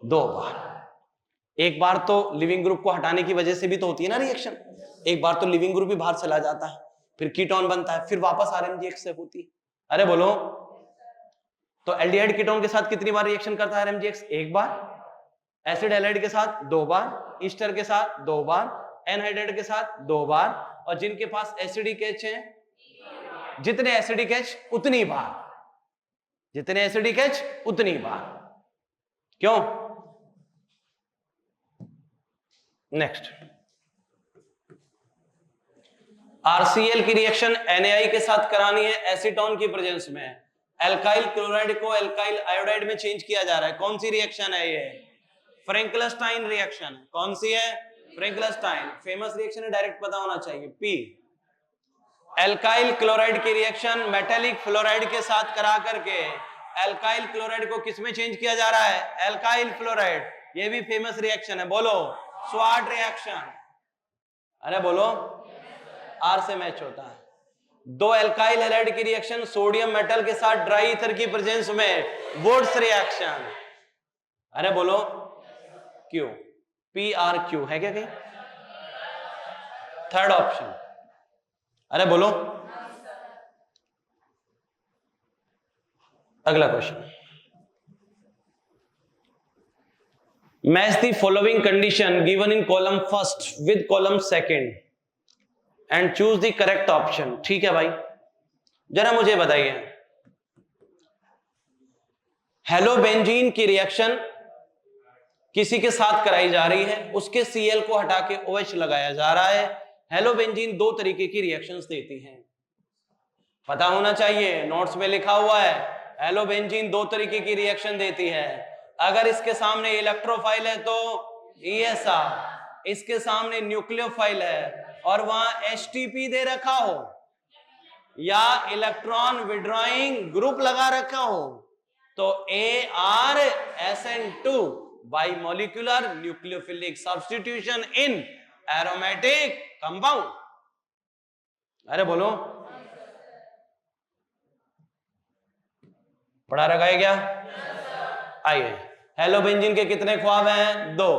Speaker 1: 2 बार। एक बार तो लिविंग ग्रुप को हटाने की वजह से भी तो होती है ना रिएक्शन, एक बार तो लिविंग ग्रुप भी बाहर चला जाता है, फिर कीटोन बनता है, फिर वापस आरएमजीएक्स से होती है। अरे बोलो। तो एल्डिहाइड कीटोन के साथ कितनी बार रिएक्शन करता है आरएमजीएक्स? एक बार। एसिड हैलाइड के साथ 2 बार, ईस्टर के साथ 2 बार, एनहाइड्राइड के साथ 2 बार, और जिनके पास एसिडिक एच है, जितने एसिडिक एच उतनी बार, जितने एसिडिक एच उतनी बार। क्यों? नेक्स्ट, आरसीएल की रिएक्शन एनएआई के साथ करानी है एसीटोन की प्रेजेंस में, एल्काइल क्लोराइड को एल्काइल आयोडाइड में चेंज किया जा रहा है। कौन सी रिएक्शन है ये? फ्रैंकलस्टाइन रिएक्शन। कौन सी है? फ्रैंकलस्टाइन। फेमस रिएक्शन है, डायरेक्ट पता होना चाहिए। पी, एल्काइल क्लोराइड की रिएक्शन मेटेलिक फ्लोराइड के साथ करा करके एल्काइल क्लोराइड को किस में चेंज किया जा रहा है? Alkyl fluoride. ये भी फेमस रिएक्शन है, बोलो, स्वाट रिएक्शन। अरे बोलो। आर से मैच होता है। 2 एल्काइल हैलाइड की रिएक्शन सोडियम मेटल के साथ ड्राई ईथर की प्रेजेंस में, वुड्स रिएक्शन। अरे बोलो, क्यू, पी आर क्यू है क्या कहीं? Third option. अरे बोलो। अगला question, match the following condition given in column first with column second and choose the correct option. ठीक है भाई, जरा मुझे बताइए, हेलोबेंजीन की रिएक्शन किसी के साथ कराई जा रही है, उसके Cl को हटा के OH लगाया जा रहा है। हेलोबेंजीन 2 तरीके की रिएक्शंस देती हैं, पता होना चाहिए, नोट्स में लिखा हुआ है। हेलोबेंजीन 2 तरीके की रिएक्शन देती है। अगर इसके सामने इलेक्ट्रोफाइल है तो ESR, इसके सामने न्यूक्लियोफाइल है और वहां HTP दे रखा हो या इलेक्ट्रॉन विड्रॉइंग ग्रुप लगा रखा हो तो ArSN2, बाइमोलिकुलर न्यूक्लियोफिलिक सब्स्टिट्यूशन इन एरोमेटिक कंपाउंड। अरे बोलो, पढ़ा रखा है क्या? आइए, हेलोबेंजीन के कितने ख्वाब हैं? 2,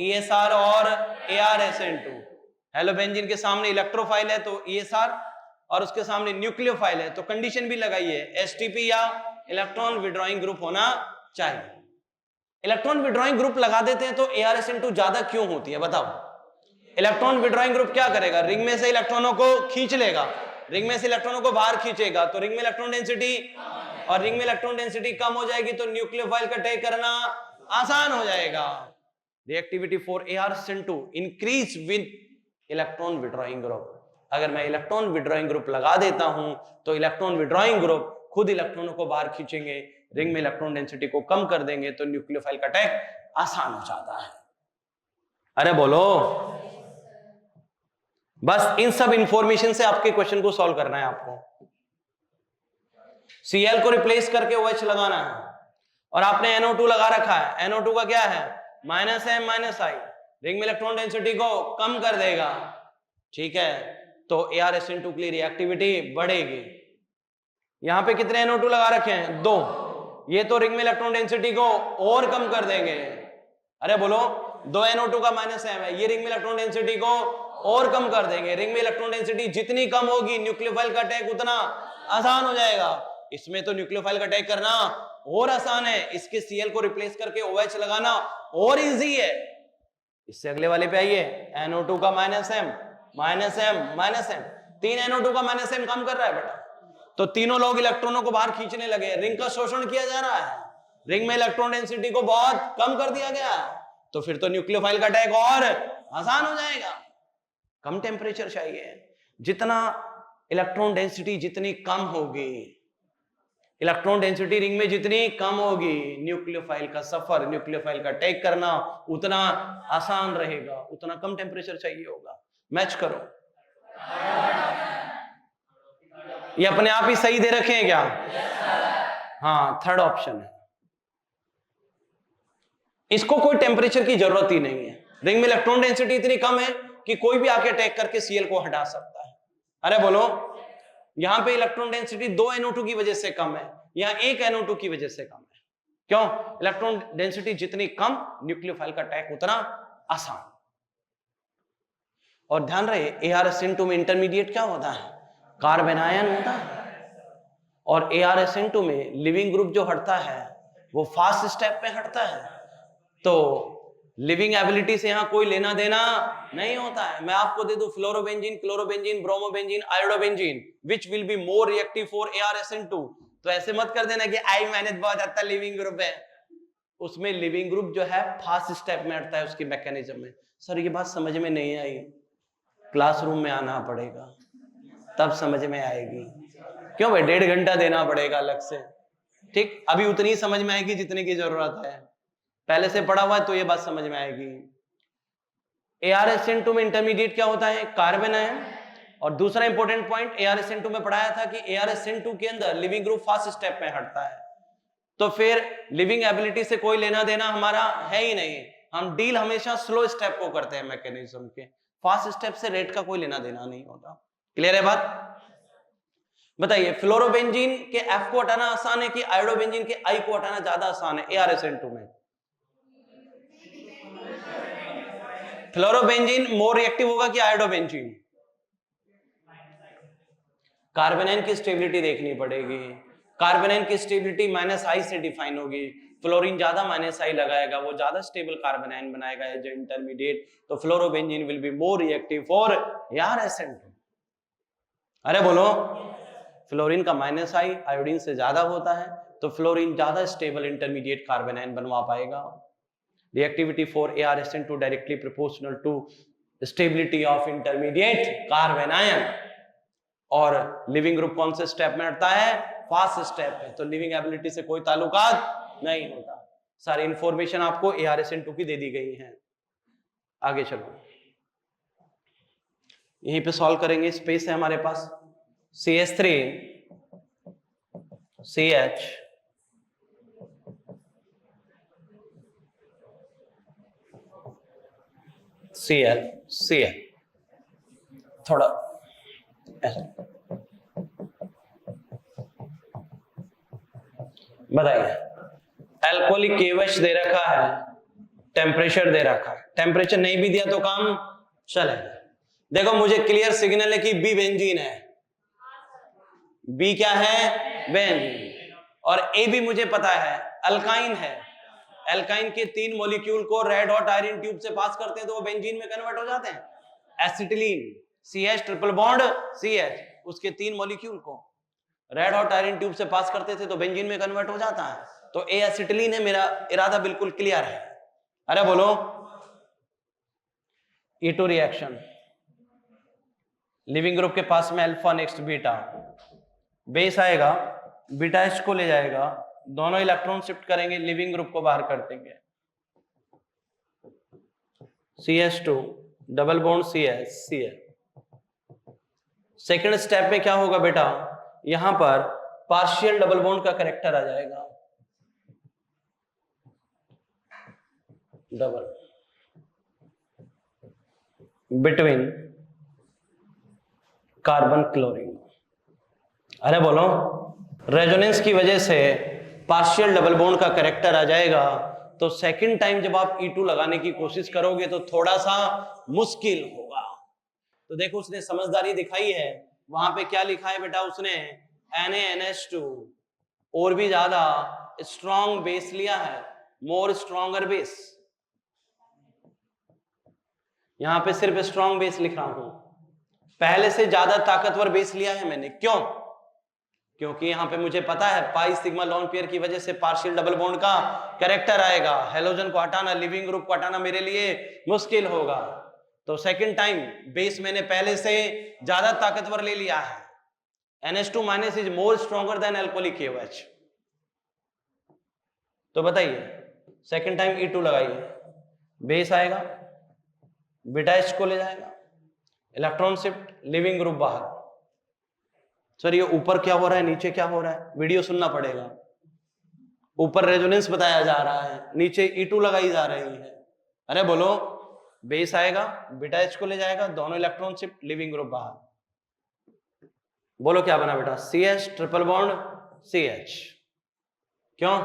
Speaker 1: ESR और ArSN2। हेलोबेंजीन के सामने इलेक्ट्रोफाइल है तो ESR और उसके सामने न्यूक्लियोफाइल है तो कंडीशन भी लगाई है, HTP या इलेक्ट्रॉन विड्रॉइंग ग्रुप होना चाहिए। इलेक्ट्रॉन विड्रॉइंग ग्रुप लगा देते हैं तो ArSN2 ज्यादा क्यों होती है, बताओ? इलेक्ट्रॉन विड्रॉइंग ग्रुप क्या करेगा? रिंग में से इलेक्ट्रॉनों को खींच लेगा, रिंग में से इलेक्ट्रॉनों को बाहर खींचेगा तो रिंग में इलेक्ट्रॉन डेंसिटी, और रिंग में इलेक्ट्रॉन डेंसिटी कम हो जाएगी तो न्यूक्लियोफाइल का अटैक करना आसान हो जाएगा। Reactivity for ArSN2 increase with electron withdrawing group. अगर मैं इलेक्ट्रॉन विड्रॉइंग ग्रुप लगा देता हूं तो इलेक्ट्रॉन विड्रॉइंग ग्रुप खुद इलेक्ट्रॉनों को बाहर खींचेंगे, रिंग में इलेक्ट्रॉन डेंसिटी को कम कर देंगे तो न्यूक्लियोफाइल का अटैक आसान हो जाता है। अरे बोलो। बस इन सब इंफॉर्मेशन से आपके क्वेश्चन को सॉल्व करना है आपको। Cl को रिप्लेस करके OH लगाना है और आपने NO2 लगा रखा है। NO2 का क्या है? -M-I, रिंग में इलेक्ट्रॉन डेंसिटी को कम कर देगा, ठीक है, तो ArSN2 के लिए रिएक्टिविटी बढ़ेगी। यहां पे कितने NO2 लगा रखे हैं? 2, ये तो रिंग में इलेक्ट्रॉन डेंसिटी को और कम कर देंगे। अरे बोलो, दो NO2 का -m है, ये रिंग में इलेक्ट्रॉन डेंसिटी को और कम कर देंगे। रिंग में इलेक्ट्रॉन डेंसिटी जितनी कम होगी न्यूक्लियोफाइल का अटैक उतना आसान हो जाएगा। इसमें तो न्यूक्लियोफाइल का अटैक करना और आसान है, इसके Cl को रिप्लेस करके OH लगाना और इजी है। इससे अगले वाले पे आइए, NO2 का -m, तीन NO2 का -m कम कर रहा है बेटा, तो तीनों लोग इलेक्ट्रॉनों को बाहर खींचने लगे, रिंग का शोषण किया जा रहा है, रिंग में इलेक्ट्रॉन डेंसिटी को बहुत कम कर दिया गया, तो फिर तो न्यूक्लियोफाइल का अटैक और आसान हो जाएगा। कम टेम्परेचर चाहिए, जितना इलेक्ट्रॉन डेंसिटी जितनी कम होगी, इलेक्ट्रॉन डेंसिटी रिंग में जितनी कम होगी, न्यूक्लियोफाइल का सफर, न्यूक्लियोफाइल का अटैक करना उतना आसान रहेगा, उतना कम टेम्परेचर चाहिए होगा। मैच करो, ये अपने आप ही सही दे रखे हैं क्या? हाँ, थर्ड ऑप्शन है। इसको कोई टेम्परेचर की जरूरत ही नहीं है, रिंग में इलेक्ट्रॉन डेंसिटी इतनी कम है कि कोई भी आके अटैक करके Cl को हटा सकता है। अरे बोलो, यहां पे इलेक्ट्रॉन डेंसिटी 2 NO2 की वजह से कम है, यहां 1 NO2 की वजह से कम है। क्यों? इलेक्ट्रॉन डेंसिटी जितनी कम, न्यूक्लियोफाइल का अटैक उतना आसान। और ध्यान रहे, ArSN2 में इंटरमीडिएट क्या होता है? कार्बन आयन होता है। और ArSN2 में लिविंग ग्रुप जो हटता है वो फास्ट स्टेप पे हटता है, तो लिविंग एबिलिटी से यहां कोई लेना देना नहीं होता है। मैं आपको दे दूं fluorobenzene, chlorobenzene, bromobenzene, iodobenzene, which will be more reactive for ArSN2, तो ऐसे मत कर देना कि आई मैंने बहुत अच्छा लिविंग ग्रुप है, उसमें लिविंग ग्रुप जो है फास्ट स्टेप में हटता है उसकी मैकेनिज्म में। सर ये बात समझ में नहीं आई, क्लासरूम में आना पड़ेगा तब समझ में आएगी। क्यों भाई? 1.5 घंटा देना पड़ेगा अलग से, ठीक? अभी उतनी समझ में आएगी जितने की जरूरत है, पहले से पढ़ा हुआ है तो ये बात समझ में आएगी। ArSN2 में इंटरमीडिएट क्या होता है? Carbon ion. और दूसरा इंपॉर्टेंट पॉइंट ArSN2 में पढ़ाया था कि ArSN2 के अंदर लिविंग ग्रुप फास्ट स्टेप में हटता है, तो फिर लिविंग एबिलिटी से कोई लेना देना हमारा है ही नहीं, हम डील हमेशा स्लो स्टेप को करते हैं मैकेनिज्म के, फास्ट स्टेप से रेट का कोई लेना देना नहीं होता। क्लियर है बात? बताइए, फ्लोरोबेंजीन के F को हटाना आसान है कि आयोडोबेंजीन के I को हटाना ज्यादा आसान है ArSN2 में? फ्लोरोबेंजीन मोर रिएक्टिव होगा कि आयोडोबेंजीन? कार्बेनाइन की स्टेबिलिटी देखनी पड़ेगी, कार्बेनाइन की स्टेबिलिटी -I से डिफाइन होगी, फ्लोरीन ज्यादा -I लगाएगा, वो ज्यादा स्टेबल कार्बेनाइन बनाएगा एज इंटरमीडिएट, तो fluorobenzene will be more reactive for ArSN2। अरे बोलो, फ्लोरीन का -I आयोडीन से ज्यादा होता है, तो फ्लोरीन ज्यादा स्टेबल इंटरमीडिएट कार्बेनाइन बनवा पाएगा। Reactivity for ArSN2 directly proportional to stability of intermediate carbon ion. और लिविंग ग्रुप कौन से स्टेप में हटता है? फास्ट स्टेप में, तो लिविंग एबिलिटी से कोई ताल्लुकात नहीं होता। सारी इंफॉर्मेशन आपको ArSN2 की दे दी गई है। आगे चलो, यहीं पे सॉल्व करेंगे। स्पेस है हमारे पास, CH3 CH Cl Cl, थोड़ा ऐसा। बताइए, अल्कोहलिक KOH दे रखा है, टेम्परेचर दे रखा है, टेम्परेचर नहीं भी दिया तो काम चलेगा। देखो मुझे क्लियर सिग्नल है कि B बेंजीन है, B क्या है? बेंजीन। और A भी मुझे पता है अल्काइन है, एल्काइन के 3 मॉलिक्यूल को रेड हॉट आयरन ट्यूब से पास करते हैं तो वो बेंजीन में कन्वर्ट हो जाते हैं। Acetylene CH triple bond CH, उसके 3 मॉलिक्यूल को रेड हॉट आयरन ट्यूब से पास करते थे तो बेंजीन में कन्वर्ट हो जाता है, तो A एसिटिलीन है, मेरा इरादा बिल्कुल क्लियर है। अरे बोलो, E2 रिएक्शन, लिविंग ग्रुप के पास में अल्फा नेक्स्ट बीटा, बेस आएगा, बीटा H को ले जाएगा, दोनों इलेक्ट्रॉन शिफ्ट करेंगे, लिविंग ग्रुप को बाहर कर देंगे, CH2 double bond CH Cl। Second step में क्या होगा बेटा? यहां पर पार्शियल डबल बॉन्ड का कैरेक्टर आ जाएगा, डबल बिटवीन कार्बन क्लोरीन। अरे बोलो, रेजोनेंस की वजह से पार्शियल डबल बॉन्ड का कैरेक्टर आ जाएगा, तो सेकंड टाइम जब आप E2 लगाने की कोशिश करोगे तो थोड़ा सा मुश्किल होगा। तो देखो उसने समझदारी दिखाई है, वहां पे क्या लिखा है बेटा, उसने NaNH2 और भी ज्यादा स्ट्रॉन्ग बेस लिया है, मोर स्ट्रॉन्गर बेस। यहां पे सिर्फ स्ट्रॉन्ग बेस लिख रहा हूं, पहले से ज्यादा ताकतवर बेस लिया है मैंने। क्यों? क्योंकि यहां पे मुझे पता है पाई सिग्मा लोन पेयर की वजह से पार्शियल डबल बॉन्ड का कैरेक्टर आएगा, हेलोजन को हटाना, लिविंग ग्रुप को हटाना मेरे लिए मुश्किल होगा। तो सेकंड टाइम बेस मैंने पहले से ज्यादा ताकतवर ले लिया है। NH2 minus is more stronger than alcoholic KOH। तो बताइए सेकंड टाइम E2 लगाइए, बेस आएगा, बीटा H को ले जाएगा, इलेक्ट्रॉन शिफ्ट, लिविंग ग्रुप बाहर। सर ये ऊपर क्या हो रहा है, नीचे क्या हो रहा है, वीडियो सुनना पड़ेगा। ऊपर रेजोनेंस बताया जा रहा है, नीचे E2 लगाई जा रही है। अरे बोलो, बेस आएगा, बीटा H को ले जाएगा, दोनों इलेक्ट्रॉन शिफ्ट, लिविंग ग्रुप बाहर। बोलो क्या बना बेटा, CH ट्रिपल बॉन्ड CH। क्यों?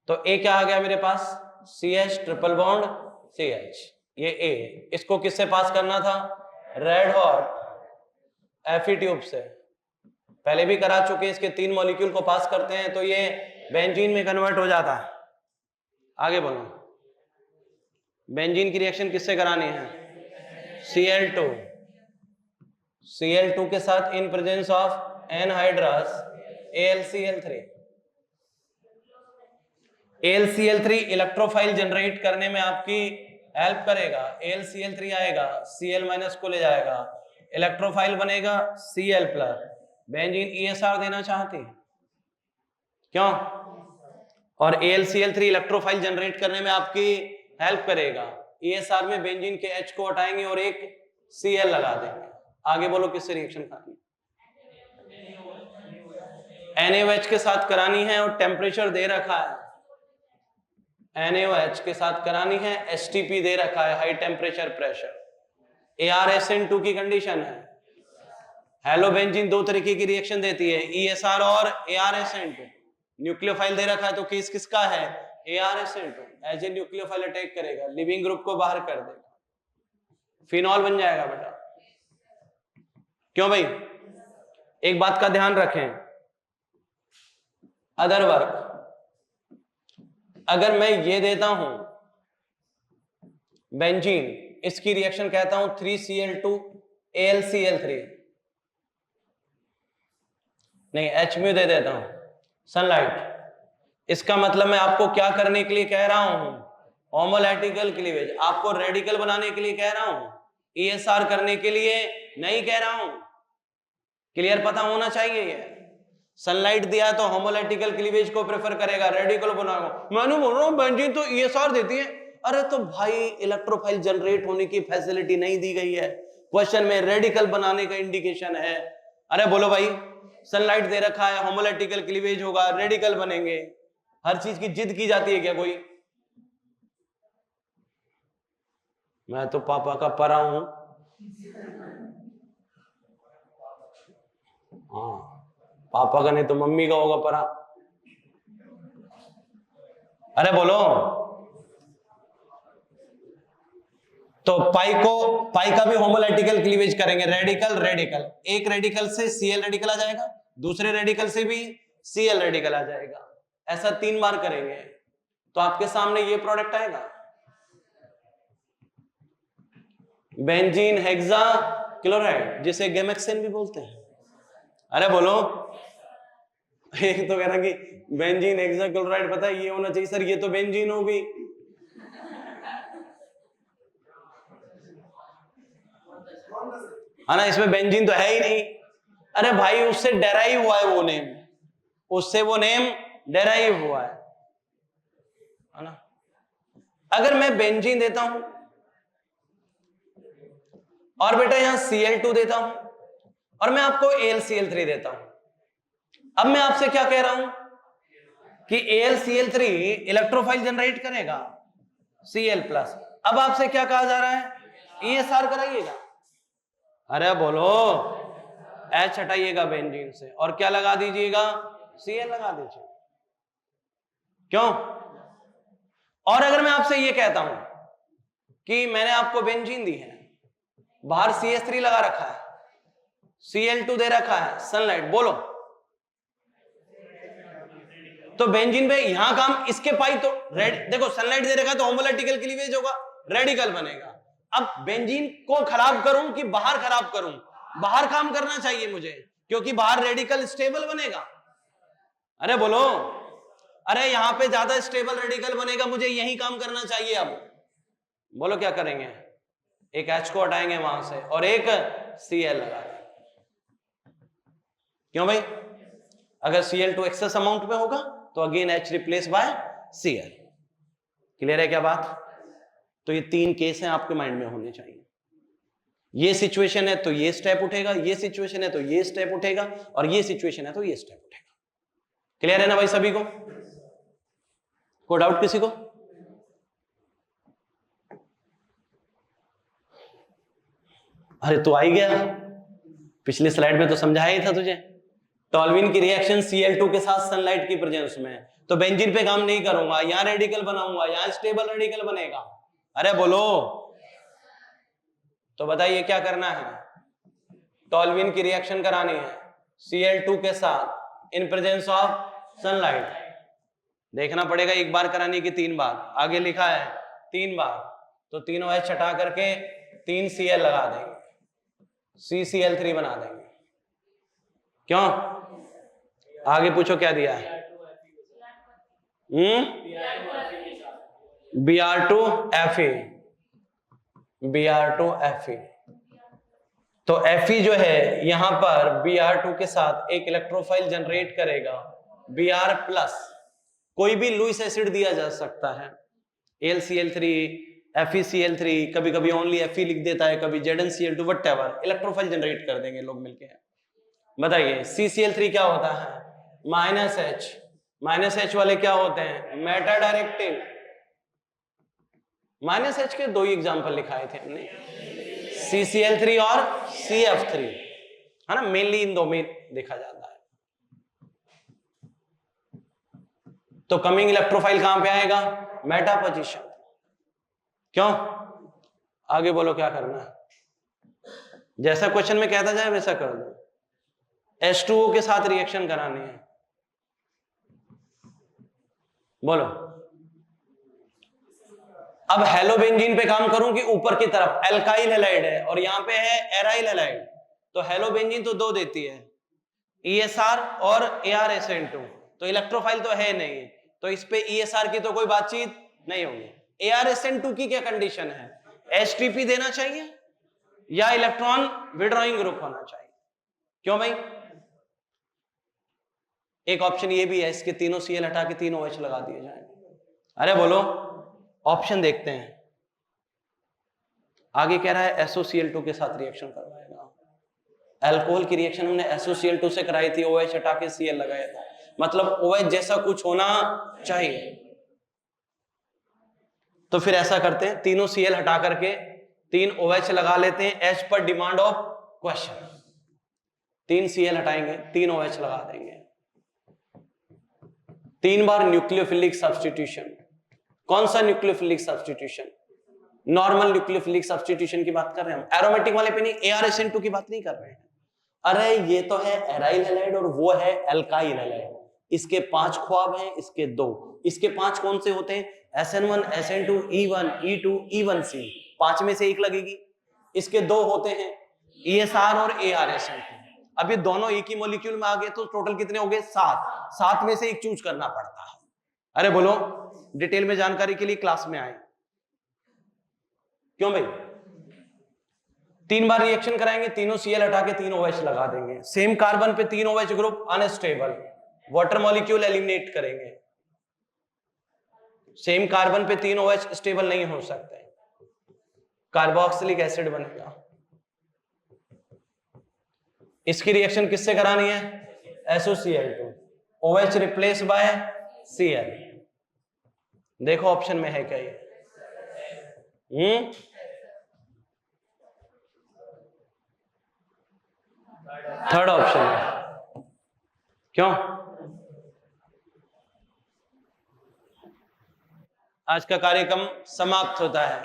Speaker 1: तो A क्या आ गया मेरे पास, CH ट्रिपल बॉन्ड CH। ये A, इसको किससे पास करना था, रेड हॉट Fe ट्यूब से। पहले भी करा चुके, इसके 3 मॉलिक्यूल को पास करते हैं तो ये बेंजीन में कन्वर्ट हो जाता है। आगे बोलो, बेंजीन की रिएक्शन किससे करानी है, Cl2। Cl2 के साथ in presence of anhydrous AlCl3। AlCl3 electrophile generate करने में आपकी हेल्प करेगा। AlCl3 आएगा, Cl माइनस को ले जाएगा, इलेक्ट्रोफाइल बनेगा Cl प्लस। बेंजीन ESR देना चाहती है, क्यों? और AlCl3 इलेक्ट्रोफाइल जनरेट करने में आपकी हेल्प करेगा। ESR में बेंजीन के H को हटाएंगे और एक Cl लगा देंगे। आगे बोलो किससे रिएक्शन करानी, NaOH के साथ करानी है और टेम्परेचर दे रखा है, NaOH के साथ करानी है, STP दे रखा है, हाई टेम्परेचर प्रेशर। ArSN2 की कंडीशन है। हेलोबेंजीन दो तरीके की रिएक्शन देती है, ESR और ArSN2। न्यूक्लियोफाइल दे रखा है तो केस किसका है, ArSN2। As a nucleophile attack करेगा, लिविंग ग्रुप को बाहर कर देगा, फिनॉल बन जाएगा बेटा। क्यों भाई? एक बात का ध्यान रखें, अदर वर्क अगर मैं ये देता हूं बेंजीन, इसकी रिएक्शन कहता हूं 3Cl2 AlCl3, नहीं HMu दे देता हूं, सनलाइट। इसका मतलब मैं आपको क्या करने के लिए कह रहा हूं, होमोलैटिकल क्लीवेज, आपको रेडिकल बनाने के लिए कह रहा हूं, ESR करने के लिए नहीं कह रहा हूं। क्लियर पता होना चाहिए ये। सनलाइट दिया तो होमोलैटिकल क्लीवेज को प्रेफर करेगा, रेडिकल बनाएगा। मैंने बोल रहा हूं बेंजीन तो ESR देती है। अरे तो भाई इलेक्ट्रोफाइल जनरेट होने की फैसिलिटी नहीं दी गई है, क्वेश्चन में रेडिकल बनाने का इंडिकेशन है। अरे बोलो भाई, सनलाइट दे रखा है, होमोलैटिकल क्लीवेज होगा, रेडिकल बनेंगे, हर चीज की जिद की जाती है क्या कोई? मैं तो पापा का परा हूं। हाँ, पापा का नहीं तो मम्मी का होगा परा। अरे बोलो, तो पाई का भी होमोलैटिकल क्लीवेज करेंगे, रेडिकल रेडिकल, एक रेडिकल से Cl रेडिकल आ जाएगा, दूसरे रेडिकल से भी Cl रेडिकल आ जाएगा, ऐसा 3 बार करेंगे तो आपके सामने ये प्रोडक्ट आएगा, बेंजीन हेक्सा क्लोराइड, जिसे गेमेक्सेन भी बोलते हैं। अरे बोलो, एक तो कह रहा कि बेंजीन हेक्सा क्लोराइड, पता है ये होना चाहिए सर, ये तो बेंजीन होगी। है ना, इसमें बेंजीन तो है ही नहीं। अरे भाई उससे डेराइव हुआ है वो नेम, उससे वो नेम डेराइव हुआ है ना। अगर मैं बेंजीन देता हूं और बेटा यहां Cl2 देता हूं और मैं आपको AlCl3 देता हूं, अब मैं आपसे क्या कह रहा हूं कि AlCl3 इलेक्ट्रोफाइल जनरेट करेगा Cl+। अब आपसे क्या कहा जा रहा है, ESR कराइएगा। अरे बोलो, H हटाइएगा बेंजीन से और क्या लगा दीजिएगा, Cl लगा दीजिए। क्यों? और अगर मैं आपसे ये कहता हूं कि मैंने आपको बेंजीन दी है, बाहर CH3 लगा रखा है, Cl2 दे रखा है, सनलाइट, बोलो तो बेंजीन पे यहां काम इसके पाई तो रेड, देखो सनलाइट दे रखा है तो होमोलैटिकल क्लीवेज होगा, रेडिकल बनेगा। अब बेंजीन को खराब करूं कि बाहर खराब करूं? बाहर काम करना चाहिए मुझे, क्योंकि बाहर रेडिकल स्टेबल बनेगा। अरे बोलो, अरे यहां पे ज्यादा स्टेबल रेडिकल बनेगा, मुझे यही काम करना चाहिए। अब बोलो क्या करेंगे? एक H को हटाएंगे वहां से और एक Cl लगा देंगे। क्यों भाई? अगर Cl2 एक्सेस अमाउंट में होगा तो again H replace by Cl। Clear है क्या बात? तो ये 3 केस हैं, आपके माइंड में होने चाहिए। ये सिचुएशन है तो ये स्टेप उठेगा, ये सिचुएशन है तो ये स्टेप उठेगा, और ये सिचुएशन है तो ये स्टेप उठेगा। क्लियर है ना भाई सभी को? कोई डाउट किसी को? अरे तू आ ही गया, पिछली स्लाइड में तो समझाया ही था तुझे। टॉल्विन की रिएक्शन Cl2 के साथ सनलाइट की प्रेजेंस में, तो बेंजीन पे काम नहीं करूंगा, यहां रेडिकल बनाऊंगा, यहां स्टेबल रेडिकल बनेगा। अरे बोलो, तो बताइए क्या करना है? टॉल्विन की रिएक्शन करानी है Cl2 के साथ इन प्रेजेंस ऑफ सनलाइट। देखना पड़ेगा एक बार करानी कि 3 बार, आगे लिखा है 3 बार, तो तीनों H हटा करके 3 Cl लगा देंगे, CCl3 बना देंगे। क्यों? आगे पूछो क्या दिया है? Br2Fe, Br2Fe। तो Fe जो है यहां पर Br2 के साथ एक इलेक्ट्रोफाइल जनरेट करेगा Br+। कोई भी लुईस एसिड दिया जा सकता है, AlCl3, FeCl3, कभी कभी ओनली Fe लिख देता है, कभी ZnCl2, व्हाटएवर, इलेक्ट्रोफाइल जनरेट कर देंगे लोग मिलके। बताइए CCl3 क्या होता है? -H। -H वाले क्या होते हैं? Meta directive. -H के 2 ही एग्जांपल लिखाए थे हमने, CCl3 और CF3, है ना, मेनली इन 2 में देखा जाता है। तो कमिंग इलेक्ट्रोफाइल कहां पे आएगा? Meta position. क्यों? आगे बोलो क्या करना है? जैसा क्वेश्चन में कहता जाए वैसा कर दो। H2O के साथ रिएक्शन करानी है, बोलो। अब हेलोबेंजीन पे काम करूं कि ऊपर की तरफ? एल्काइल हैलाइड है और यहां पे है एराइल हैलाइड, तो हेलोबेंजीन तो 2 देती है, ESR और ArSN2, तो इलेक्ट्रोफाइल तो है नहीं, तो इस पे ESR की तो कोई बातचीत नहीं होगी। ArSN2 की क्या कंडीशन है? HTP देना चाहिए या इलेक्ट्रॉन विड्रॉइंग ग्रुप होना चाहिए? क्यों भाई? एक ऑप्शन ये भी है, इसके तीनों Cl हटा के 3 OH लगा दिए जाए। अरे बोलो, ऑप्शन देखते हैं। आगे कह रहा है SOCl2 के साथ रिएक्शन करवाएगा। अल्कोहल की रिएक्शन हमने SOCl2 से कराई थी, OH हटा के Cl लगाया था, मतलब OH जैसा कुछ होना चाहिए। तो फिर ऐसा करते हैं, तीनों Cl हटा करके 3 OH लगा लेते हैं, as per demand of question. 3 Cl हटाएंगे, 3 OH लगा देंगे। 3 बार न्यूक्लियोफिलिक सब्स्टिट्यूशन। कौन सा nucleophilic substitution? Normal nucleophilic substitution की बात कर रहे हैं हम, एरोमेटिक वाले पे नहीं, ArSN2 की बात नहीं कर रहे हैं। अरे ये तो है एराइल हैलाइड और वो है एल्काइल हैलाइड, इसके 5 ख्वाब हैं, इसके 2। इसके 5 कौन से होते हैं? SN1, SN2, E1, E2, E1C, 5 में से एक लगेगी। इसके 2 होते हैं, ESR और ArSN2। अब ये दोनों एक ही मॉलिक्यूल में आ गए तो टोटल कितने हो गए? 7। 7 में से एक चूज करना पड़ता है। अरे बोलो, डिटेल में जानकारी के लिए क्लास में आए। क्यों भाई? 3 बार रिएक्शन कराएंगे, तीनों Cl हटा के 3 OH लगा देंगे, सेम कार्बन पे 3 OH group unstable, water molecule eliminate करेंगे। सेम कार्बन पे 3 OH स्टेबल नहीं हो सकते, कार्बोक्सिलिक एसिड बनेगा। इसकी रिएक्शन किससे करानी है? SOCl2, OH replace by Cl। देखो ऑप्शन में है क्या ये? थर्ड ऑप्शन है। क्यों? आज का कार्यक्रम समाप्त होता है।